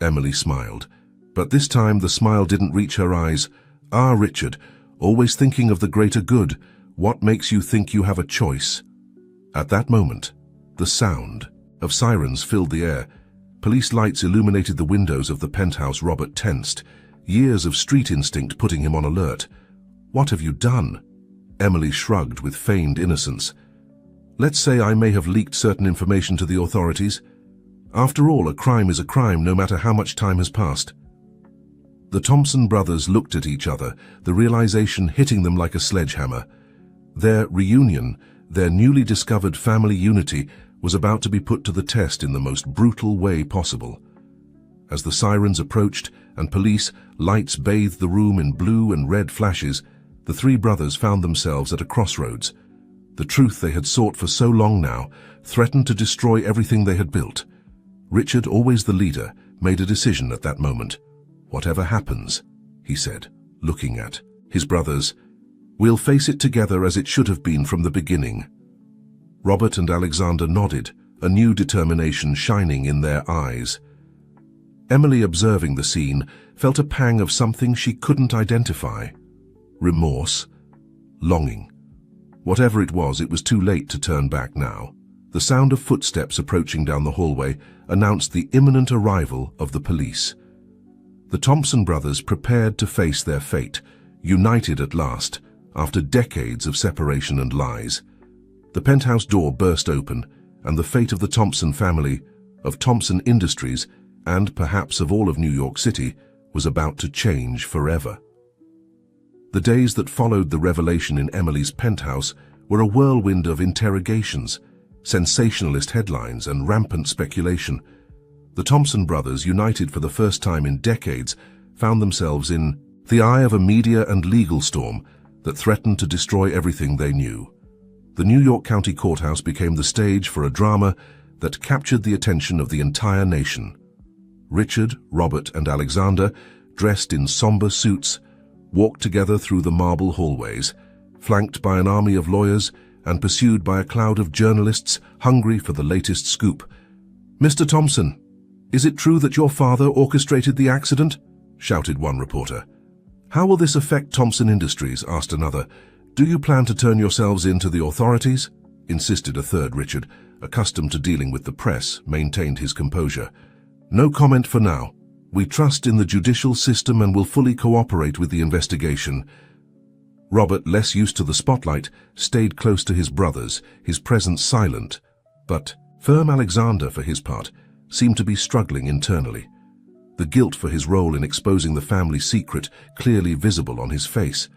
Speaker 1: Emily smiled. But this time the smile didn't reach her eyes. Ah, Richard, always thinking of the greater good, what makes you think you have a choice? At that moment, the sound of sirens filled the air. Police lights illuminated the windows of the penthouse. Robert tensed, years of street instinct putting him on alert. What have you done? Emily shrugged with feigned innocence. Let's say I may have leaked certain information to the authorities. After all, a crime is a crime, no matter how much time has passed. The Thompson brothers looked at each other, the realization hitting them like a sledgehammer. Their reunion, their newly discovered family unity, was about to be put to the test in the most brutal way possible. As the sirens approached and police lights bathed the room in blue and red flashes, the three brothers found themselves at a crossroads. The truth they had sought for so long now threatened to destroy everything they had built. Richard, always the leader, made a decision at that moment. Whatever happens, he said, looking at his brothers, we'll face it together as it should have been from the beginning. Robert and Alexander nodded, a new determination shining in their eyes. Emily, observing the scene, felt a pang of something she couldn't identify. Remorse, longing. Whatever it was too late to turn back now. The sound of footsteps approaching down the hallway announced the imminent arrival of the police. The Thompson brothers prepared to face their fate, united at last, after decades of separation and lies. The penthouse door burst open, and the fate of the Thompson family, of Thompson Industries, and perhaps of all of New York City, was about to change forever. The days that followed the revelation in Emily's penthouse were a whirlwind of interrogations, sensationalist headlines, and rampant speculation. The Thompson brothers, united for the first time in decades, found themselves in the eye of a media and legal storm that threatened to destroy everything they knew. The New York County Courthouse became the stage for a drama that captured the attention of the entire nation. Richard, Robert, and Alexander, dressed in somber suits, walked together through the marble hallways, flanked by an army of lawyers and pursued by a cloud of journalists hungry for the latest scoop. "Mr. Thompson, is it true that your father orchestrated the accident?" shouted one reporter. "How will this affect Thompson Industries?" asked another. "Do you plan to turn yourselves in to the authorities?" insisted a third. Richard, accustomed to dealing with the press, maintained his composure. "No comment for now. We trust in the judicial system and will fully cooperate with the investigation." Robert, less used to the spotlight, stayed close to his brothers, his presence silent, but firm. Alexander, for his part, seemed to be struggling internally. The guilt for his role in exposing the family secret clearly visible on his face.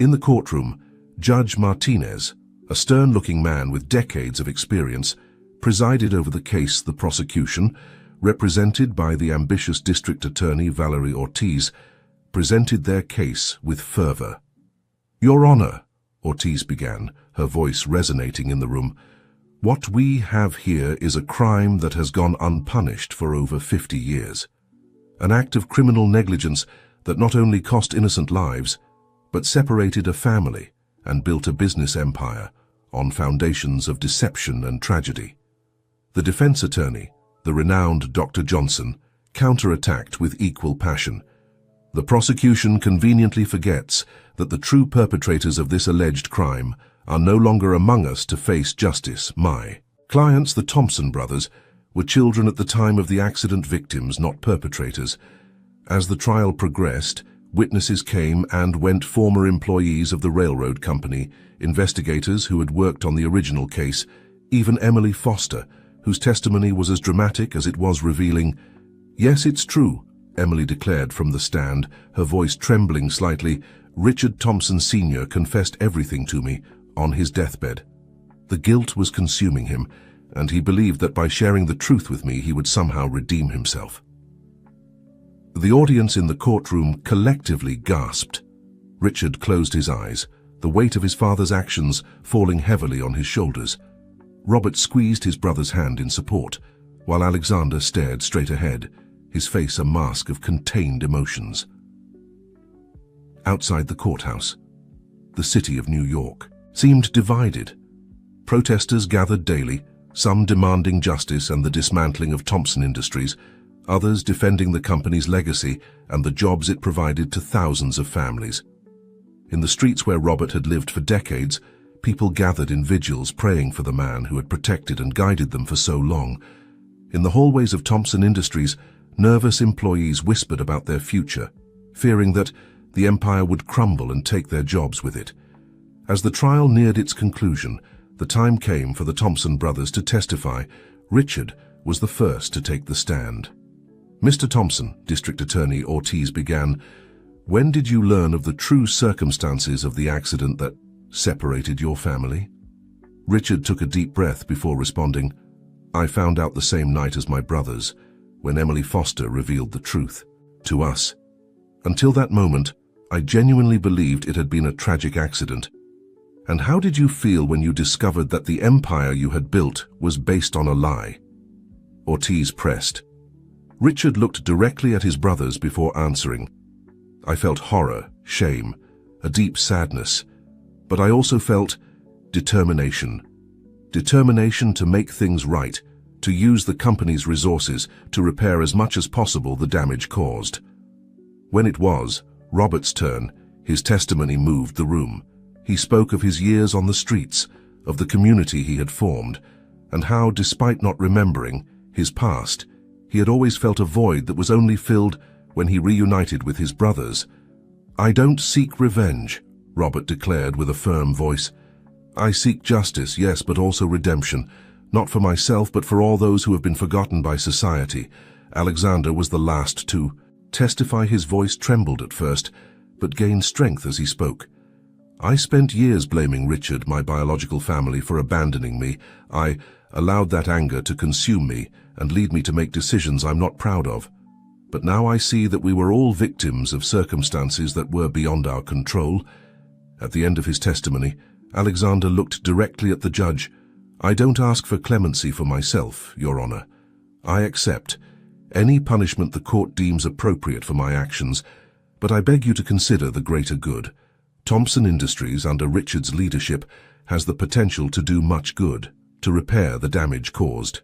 Speaker 1: In the courtroom, Judge Martinez, a stern-looking man with decades of experience, presided over the case. The prosecution, represented by the ambitious district attorney Valerie Ortiz, presented their case with fervor. "Your Honor," Ortiz began, her voice resonating in the room, "what we have here is a crime that has gone unpunished for over 50 years. An act of criminal negligence that not only cost innocent lives, but separated a family and built a business empire on foundations of deception and tragedy." The defense attorney, the renowned Dr. Johnson, counterattacked with equal passion. "The prosecution conveniently forgets that the true perpetrators of this alleged crime are no longer among us to face justice. My clients, the Thompson brothers, were children at the time of the accident, victims, not perpetrators. As the trial progressed, witnesses came and went, former employees of the railroad company, investigators who had worked on the original case, even Emily Foster, whose testimony was as dramatic as it was revealing. "Yes, it's true," Emily declared from the stand, her voice trembling slightly. "Richard Thompson Sr. confessed everything to me on his deathbed. The guilt was consuming him, and he believed that by sharing the truth with me he would somehow redeem himself." The audience in the courtroom collectively gasped. Richard closed his eyes, the weight of his father's actions falling heavily on his shoulders. Robert squeezed his brother's hand in support, while Alexander stared straight ahead, his face a mask of contained emotions. Outside the courthouse, the city of New York seemed divided. Protesters gathered daily, some demanding justice and the dismantling of Thompson Industries, others defending the company's legacy and the jobs it provided to thousands of families. In the streets where Robert had lived for decades, people gathered in vigils praying for the man who had protected and guided them for so long. In the hallways of Thompson Industries, nervous employees whispered about their future, fearing that the empire would crumble and take their jobs with it. As the trial neared its conclusion, the time came for the Thompson brothers to testify. Richard was the first to take the stand. "Mr. Thompson," District Attorney Ortiz began, "when did you learn of the true circumstances of the accident that separated your family?" Richard took a deep breath before responding, "I found out the same night as my brothers, when Emily Foster revealed the truth to us. Until that moment, I genuinely believed it had been a tragic accident." "And how did you feel when you discovered that the empire you had built was based on a lie?" Ortiz pressed. Richard looked directly at his brothers before answering. "I felt horror, shame, a deep sadness, but I also felt determination. Determination to make things right, to use the company's resources to repair as much as possible the damage caused." When it was Robert's turn, his testimony moved the room. He spoke of his years on the streets, of the community he had formed, and how, despite not remembering his past, he had always felt a void that was only filled when he reunited with his brothers. "I don't seek revenge," Robert declared with a firm voice. "I seek justice, yes, but also redemption, not for myself but for all those who have been forgotten by society." Alexander was the last to testify. His voice trembled at first, but gained strength as he spoke. I spent years blaming Richard, my biological family, for abandoning me. I allowed that anger to consume me and lead me to make decisions I'm not proud of. But now I see that we were all victims of circumstances that were beyond our control. At the end of his testimony, Alexander looked directly at the judge. I don't ask for clemency for myself, Your Honor. I accept any punishment the court deems appropriate for my actions, but I beg you to consider the greater good. Thompson Industries, under Richard's leadership, has the potential to do much good, to repair the damage caused.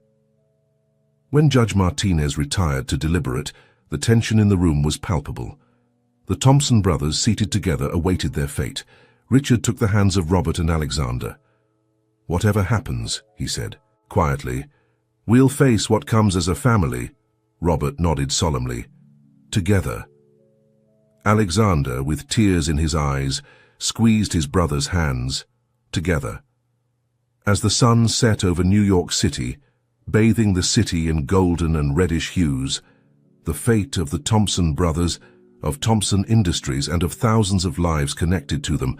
Speaker 1: When Judge Martinez retired to deliberate, the tension in the room was palpable. The Thompson brothers, seated together, awaited their fate. Richard took the hands of Robert and Alexander. "Whatever happens," he said, quietly, "we'll face what comes as a family." Robert nodded solemnly. "Together." Alexander, with tears in his eyes, squeezed his brother's hands. "Together." As the sun set over New York City, bathing the city in golden and reddish hues, the fate of the Thompson brothers, of Thompson Industries, and of thousands of lives connected to them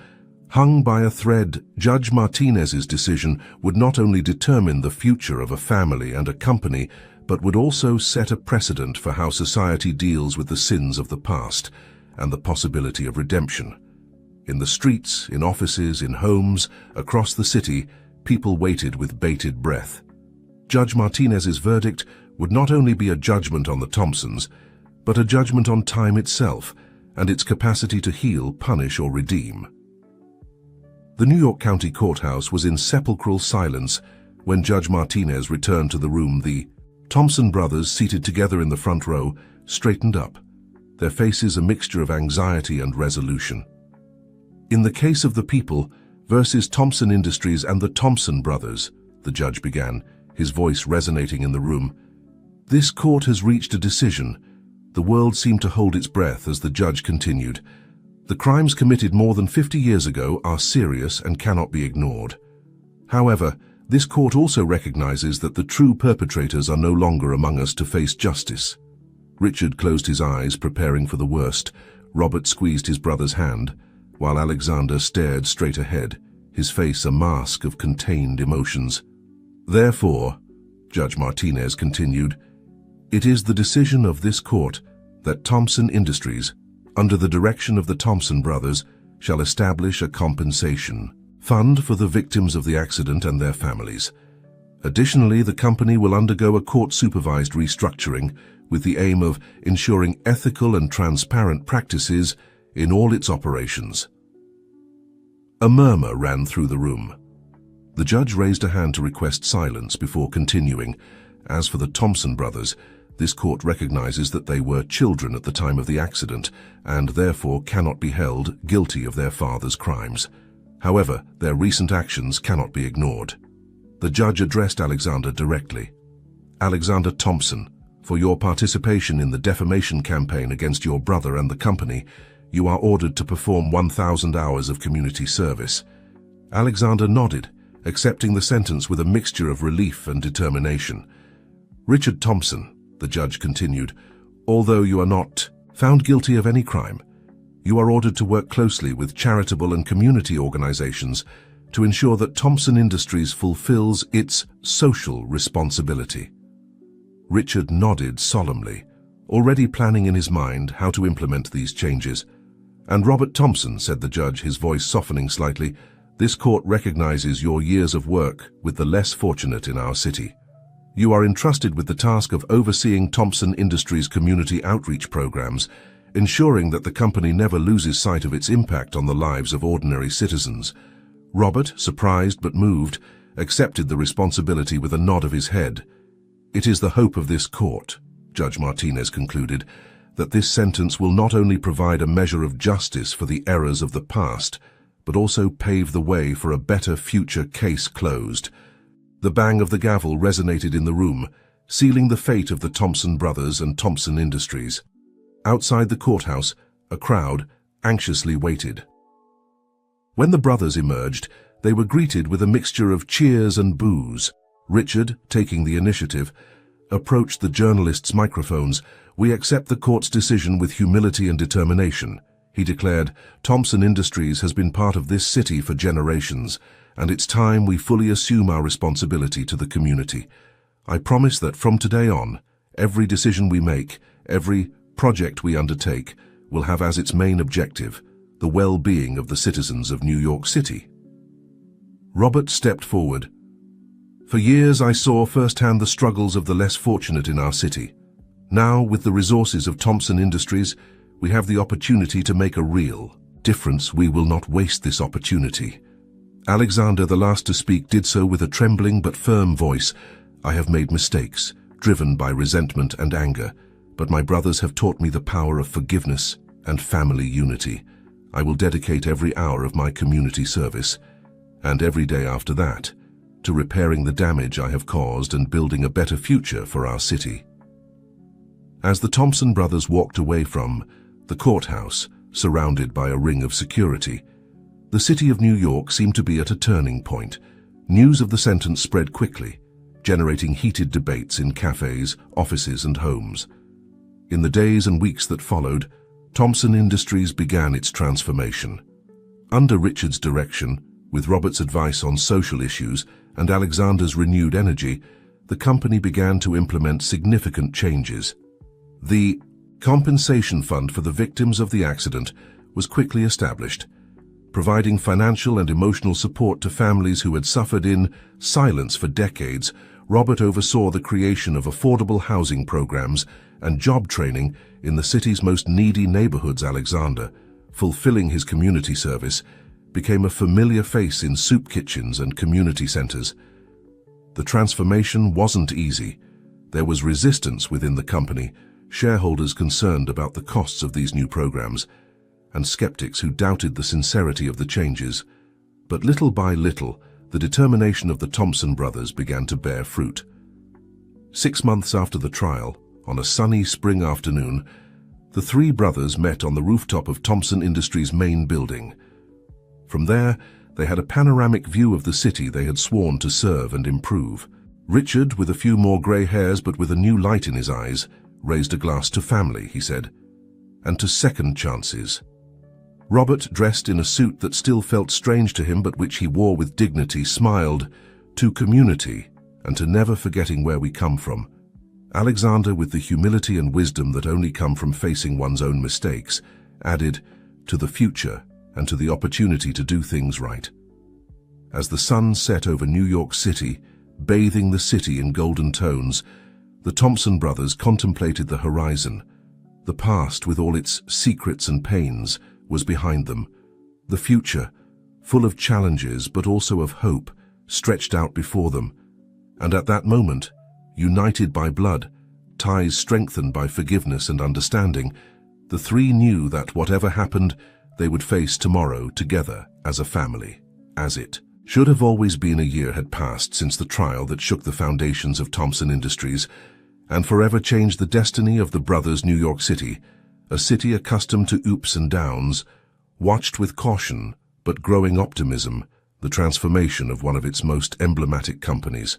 Speaker 1: hung by a thread. Judge Martinez's decision would not only determine the future of a family and a company, but would also set a precedent for how society deals with the sins of the past and the possibility of redemption. In the streets, in offices, in homes, across the city, people waited with bated breath. Judge Martinez's verdict would not only be a judgment on the Thompsons, but a judgment on time itself and its capacity to heal, punish, or redeem. The New York County Courthouse was in sepulchral silence when Judge Martinez returned to the room. The Thompson brothers, seated together in the front row, straightened up, their faces a mixture of anxiety and resolution. "In the case of the people versus Thompson Industries and the Thompson brothers," the judge began, his voice resonating in the room, "this court has reached a decision." The world seemed to hold its breath as the judge continued. "The crimes committed more than 50 years ago are serious and cannot be ignored. However, this court also recognizes that the true perpetrators are no longer among us to face justice." Richard closed his eyes, preparing for the worst. Robert squeezed his brother's hand, while Alexander stared straight ahead, his face a mask of contained emotions. "Therefore," Judge Martinez continued, "it is the decision of this court that Thompson Industries, under the direction of the Thompson brothers, shall establish a compensation fund for the victims of the accident and their families. Additionally, the company will undergo a court-supervised restructuring with the aim of ensuring ethical and transparent practices in all its operations." A murmur ran through the room. The judge raised a hand to request silence before continuing. "As for the Thompson brothers, this court recognizes that they were children at the time of the accident and therefore cannot be held guilty of their father's crimes. However, their recent actions cannot be ignored." The judge addressed Alexander directly. "Alexander Thompson, for your participation in the defamation campaign against your brother and the company, you are ordered to perform 1,000 hours of community service." Alexander nodded, accepting the sentence with a mixture of relief and determination. "Richard Thompson," the judge continued, "although you are not found guilty of any crime, you are ordered to work closely with charitable and community organizations to ensure that Thompson Industries fulfills its social responsibility." Richard nodded solemnly, already planning in his mind how to implement these changes. "And Robert Thompson," said the judge, his voice softening slightly, "this court recognizes your years of work with the less fortunate in our city. You are entrusted with the task of overseeing Thompson Industries' community outreach programs, ensuring that the company never loses sight of its impact on the lives of ordinary citizens." Robert, surprised but moved, accepted the responsibility with a nod of his head. "It is the hope of this court," Judge Martinez concluded, "that this sentence will not only provide a measure of justice for the errors of the past, but also pave the way for a better future. Case closed." The bang of the gavel resonated in the room, sealing the fate of the Thompson brothers and Thompson Industries. Outside the courthouse, a crowd anxiously waited. When the brothers emerged, they were greeted with a mixture of cheers and boos. Richard, taking the initiative, approached the journalists' microphones, "We accept the court's decision with humility and determination." He declared, "Thompson Industries has been part of this city for generations, and it's time we fully assume our responsibility to the community. I promise that from today on, every decision we make, every project we undertake, will have as its main objective the well-being of the citizens of New York City." Robert stepped forward. "For years I saw firsthand the struggles of the less fortunate in our city. Now, with the resources of Thompson Industries, we have the opportunity to make a real difference. We will not waste this opportunity." Alexander, the last to speak, did so with a trembling but firm voice. "I have made mistakes, driven by resentment and anger, but my brothers have taught me the power of forgiveness and family unity. I will dedicate every hour of my community service, and every day after that, to repairing the damage I have caused and building a better future for our city." As the Thompson brothers walked away from the courthouse, surrounded by a ring of security, the city of New York seemed to be at a turning point. News of the sentence spread quickly, generating heated debates in cafes, offices, and homes. In the days and weeks that followed, Thompson Industries began its transformation. Under Richard's direction, with Robert's advice on social issues and Alexander's renewed energy, the company began to implement significant changes. The compensation fund for the victims of the accident was quickly established, providing financial and emotional support to families who had suffered in silence for decades. Robert oversaw the creation of affordable housing programs and job training in the city's most needy neighborhoods. Alexander, fulfilling his community service, became a familiar face in soup kitchens and community centers. The transformation wasn't easy. There was resistance within the company, shareholders concerned about the costs of these new programs, and skeptics who doubted the sincerity of the changes. But little by little, the determination of the Thompson brothers began to bear fruit. 6 months after the trial, on a sunny spring afternoon, the three brothers met on the rooftop of Thompson Industries' main building. From there, they had a panoramic view of the city they had sworn to serve and improve. Richard, with a few more gray hairs but with a new light in his eyes, raised a glass to family, he said, and to second chances. Robert, dressed in a suit that still felt strange to him but which he wore with dignity, smiled, "To community, and to never forgetting where we come from." Alexander, with the humility and wisdom that only come from facing one's own mistakes, added, "To the future, and to the opportunity to do things right." As the sun set over New York City, bathing the city in golden tones, the Thompson brothers contemplated the horizon. The past, with all its secrets and pains, was behind them. The future, full of challenges but also of hope, stretched out before them. And at that moment, united by blood, ties strengthened by forgiveness and understanding, the three knew that whatever happened, they would face tomorrow together as a family. As it should have always been, a year had passed since the trial that shook the foundations of Thompson Industries and forever changed the destiny of the brothers. New York City, a city accustomed to ups and downs, watched with caution but growing optimism the transformation of one of its most emblematic companies.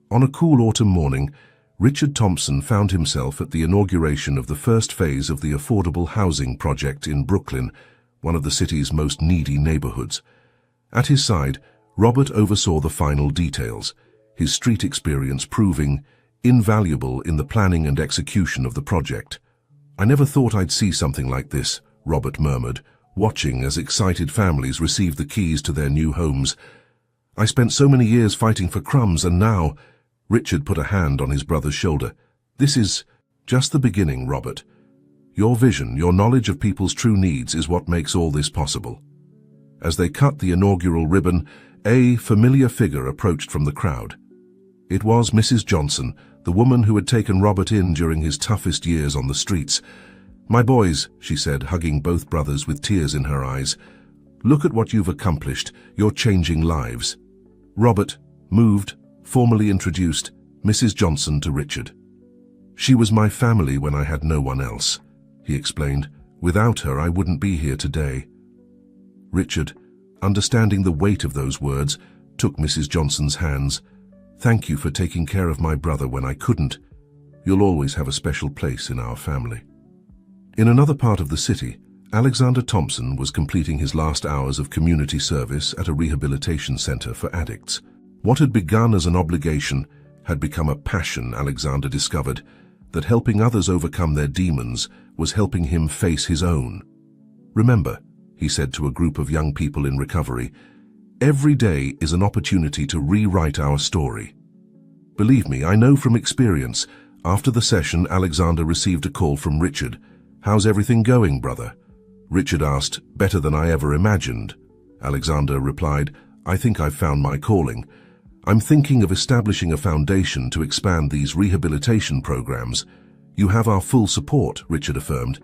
Speaker 1: On a cool autumn morning, Richard Thompson found himself at the inauguration of the first phase of the affordable housing project in Brooklyn, one of the city's most needy neighborhoods. At his side, Robert oversaw the final details, his street experience proving invaluable in the planning and execution of the project. "I never thought I'd see something like this," Robert murmured, watching as excited families received the keys to their new homes. "I spent so many years fighting for crumbs, and now—" Richard put a hand on his brother's shoulder. "This is just the beginning, Robert. Your vision, your knowledge of people's true needs is what makes all this possible." As they cut the inaugural ribbon, a familiar figure approached from the crowd. It was Mrs. Johnson, the woman who had taken Robert in during his toughest years on the streets. "My boys," she said, hugging both brothers with tears in her eyes, "look at what you've accomplished. You're changing lives." Robert, moved, formally introduced Mrs. Johnson to Richard. "She was my family when I had no one else," he explained. "Without her, I wouldn't be here today." Richard, understanding the weight of those words, took Mrs. Johnson's hands. Thank you for taking care of my brother when I couldn't. You'll always have a special place in our family." In another part of the city, Alexander Thompson was completing his last hours of community service at a rehabilitation center for addicts. What had begun as an obligation had become a passion. Alexander discovered that helping others overcome their demons was helping him face his own. "Remember," he said to a group of young people in recovery, "every day is an opportunity to rewrite our story." Believe me, I know from experience. After the session, Alexander received a call from Richard. "How's everything going, brother?" Richard asked. "Better than I ever imagined." Alexander replied, "I think I've found my calling. I'm thinking of establishing a foundation to expand these rehabilitation programs." "You have our full support," Richard affirmed.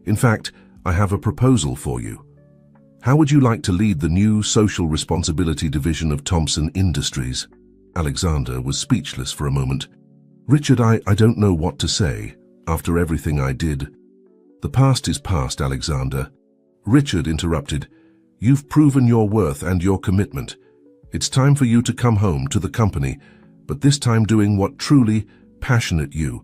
Speaker 1: "In fact, I have a proposal for you. How would you like to lead the new social responsibility division of Thompson Industries?" Alexander was speechless for a moment. "Richard, I don't know what to say. After everything I did." "The past is past, Alexander." Richard interrupted. "You've proven your worth and your commitment. It's time for you to come home to the company, but this time doing what truly passionate you."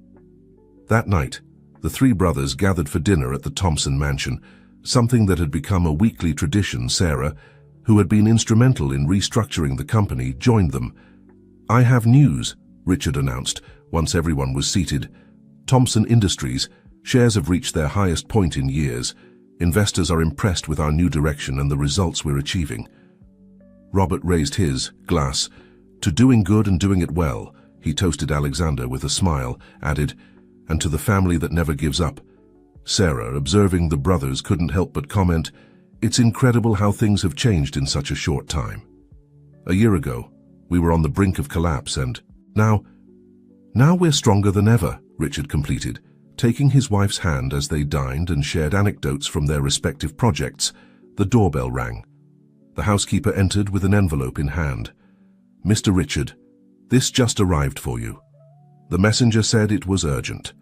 Speaker 1: That night, the three brothers gathered for dinner at the Thompson mansion, something that had become a weekly tradition. Sarah, who had been instrumental in restructuring the company, joined them. "I have news," Richard announced once everyone was seated. "Thompson Industries shares have reached their highest point in years. Investors are impressed with our new direction and the results we're achieving." Robert raised his glass. "To doing good and doing it well," he toasted. Alexander, with a smile, added, "and to the family that never gives up." Sarah, observing the brothers, couldn't help but comment, "It's incredible how things have changed in such a short time. A year ago, we were on the brink of collapse, and now we're stronger than ever," Richard completed, taking his wife's hand as they dined and shared anecdotes from their respective projects. The doorbell rang. The housekeeper entered with an envelope in hand. "Mr. Richard, this just arrived for you." The messenger said it was urgent.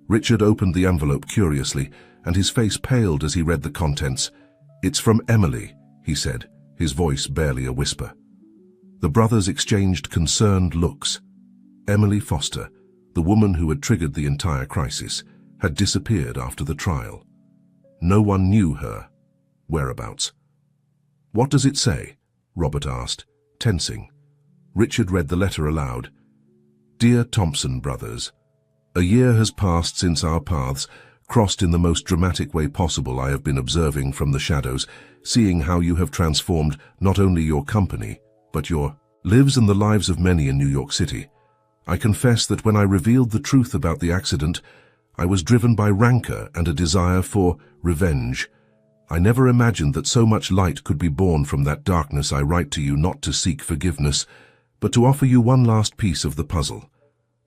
Speaker 1: Richard opened the envelope curiously, and his face paled as he read the contents. "It's from Emily," he said, his voice barely a whisper. The brothers exchanged concerned looks. Emily Foster, the woman who had triggered the entire crisis, had disappeared after the trial. No one knew her whereabouts. "What does it say?" Robert asked, tensing. Richard read the letter aloud. "Dear Thompson brothers, a year has passed since our paths crossed in the most dramatic way possible. I have been observing from the shadows, seeing how you have transformed not only your company, but your lives and the lives of many in New York City. I confess that when I revealed the truth about the accident, I was driven by rancor and a desire for revenge. I never imagined that so much light could be born from that darkness. I write to you not to seek forgiveness, but to offer you one last piece of the puzzle.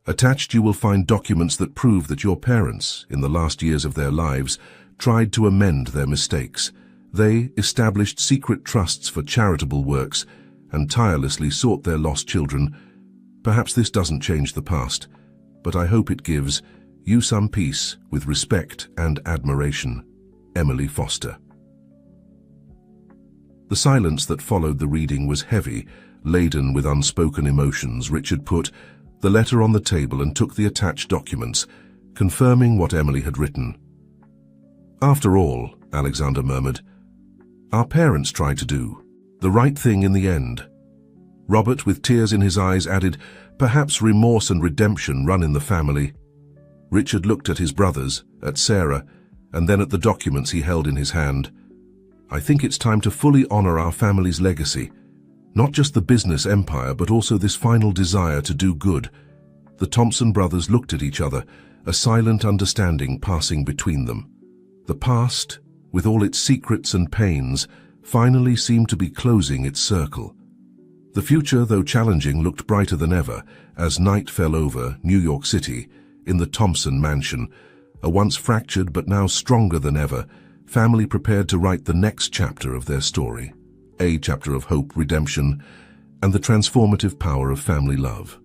Speaker 1: Attached you will find documents that prove that your parents, in the last years of their lives, tried to amend their mistakes. They established secret trusts for charitable works and tirelessly sought their lost children. Perhaps this doesn't change the past, but I hope it gives you some peace with respect and admiration. Emily Foster." The silence that followed the reading was heavy, laden with unspoken emotions. Richard put the letter on the table and took the attached documents, confirming what Emily had written. "After all," Alexander murmured, "our parents tried to do the right thing in the end." Robert, with tears in his eyes, added, "Perhaps remorse and redemption run in the family." Richard looked at his brothers, at Sarah, and then at the documents he held in his hand. "I think it's time to fully honor our family's legacy. Not just the business empire, but also this final desire to do good." The Thompson brothers looked at each other, a silent understanding passing between them. The past, with all its secrets and pains, finally seemed to be closing its circle. The future, though challenging, looked brighter than ever as night fell over New York City. In the Thompson mansion, a once fractured but now stronger than ever, family prepared to write the next chapter of their story, a chapter of hope, redemption, and the transformative power of family love.